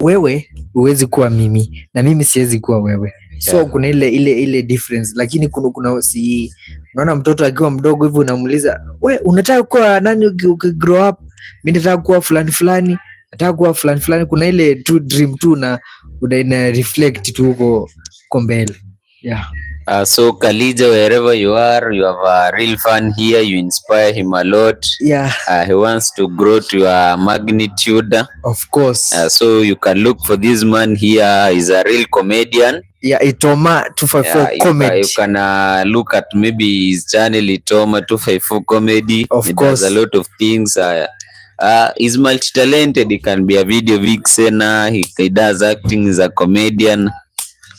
wewe huwezi kuwa mimi na mimi siwezi kuwa wewe, so kuna ile difference. Lakini kuna si unaona mtoto akiwa mdogo hivi unamuuliza, we unataka kuwa nani grow up? Mimi nataka kuwa fulani, nataka kuwa fulani. Kuna ile tu dream tu na una reflect tu huko mbele. So Kalija, wherever you are, you have a real fan here. You inspire him a lot. He wants to grow to a magnitude. Of course. So you can look for this man here. He's a real comedian. Itoma 254 comedy. You can look at maybe his channel, Itoma 254 comedy. Of course. Does a lot of things. He's multi-talented. He can be a video vixen. He does acting. He's a comedian.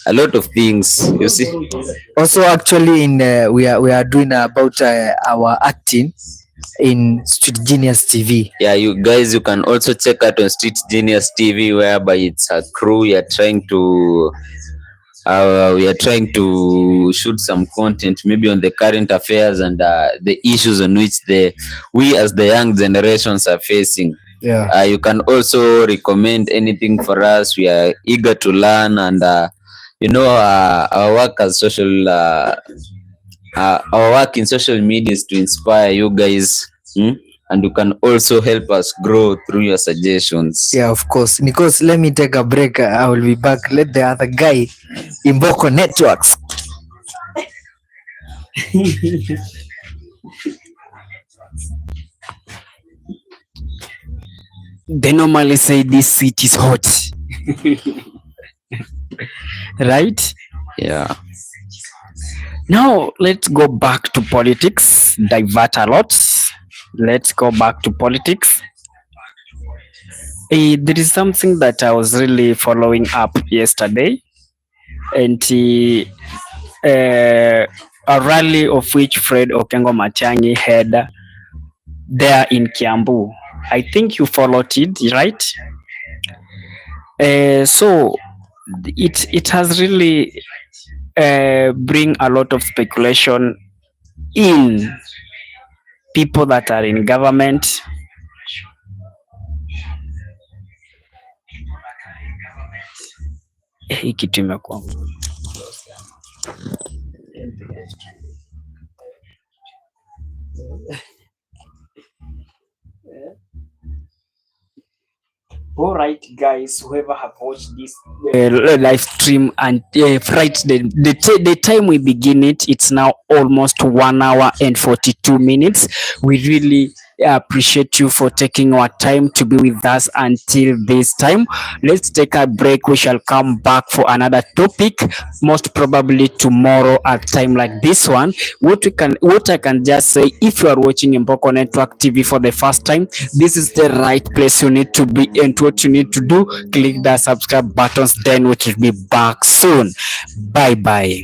A lot of things, you see. Also, actually, in we are doing about our acting in Street Genius TV. Yeah, you guys, you can also check out on Street Genius TV, whereby it's a crew. We are trying to shoot some content, maybe on the current affairs and the issues on which we as the young generations are facing. You can also recommend anything for us. We are eager to learn, and our work as our work in social media is to inspire you guys, and you can also help us grow through your suggestions. Yeah, of course. Because let me take a break. I will be back. Let the other guy in Boko Networks. They normally say this seat is hot. Right? Yeah. Now let's go back to politics. Divert a lot. Let's go back to politics. There is something that I was really following up yesterday, and a rally of which Fred Okengo Matiangi had there in Kiambu. I think you followed it, right? So it has really bring a lot of speculation in people that are in government. Hii kitu imekuwa all right, guys, whoever have watched this live stream and the time we begin it's now almost 1 hour and 42 minutes. We really appreciate you for taking our time to be with us until this time. Let's take a break. We shall come back for another topic, most probably tomorrow at time like this one. What I can just say, if you are watching Mboko Network TV for the first time, this is the right place you need to be, and what you need to do, click the subscribe buttons, then we will be back soon. Bye bye.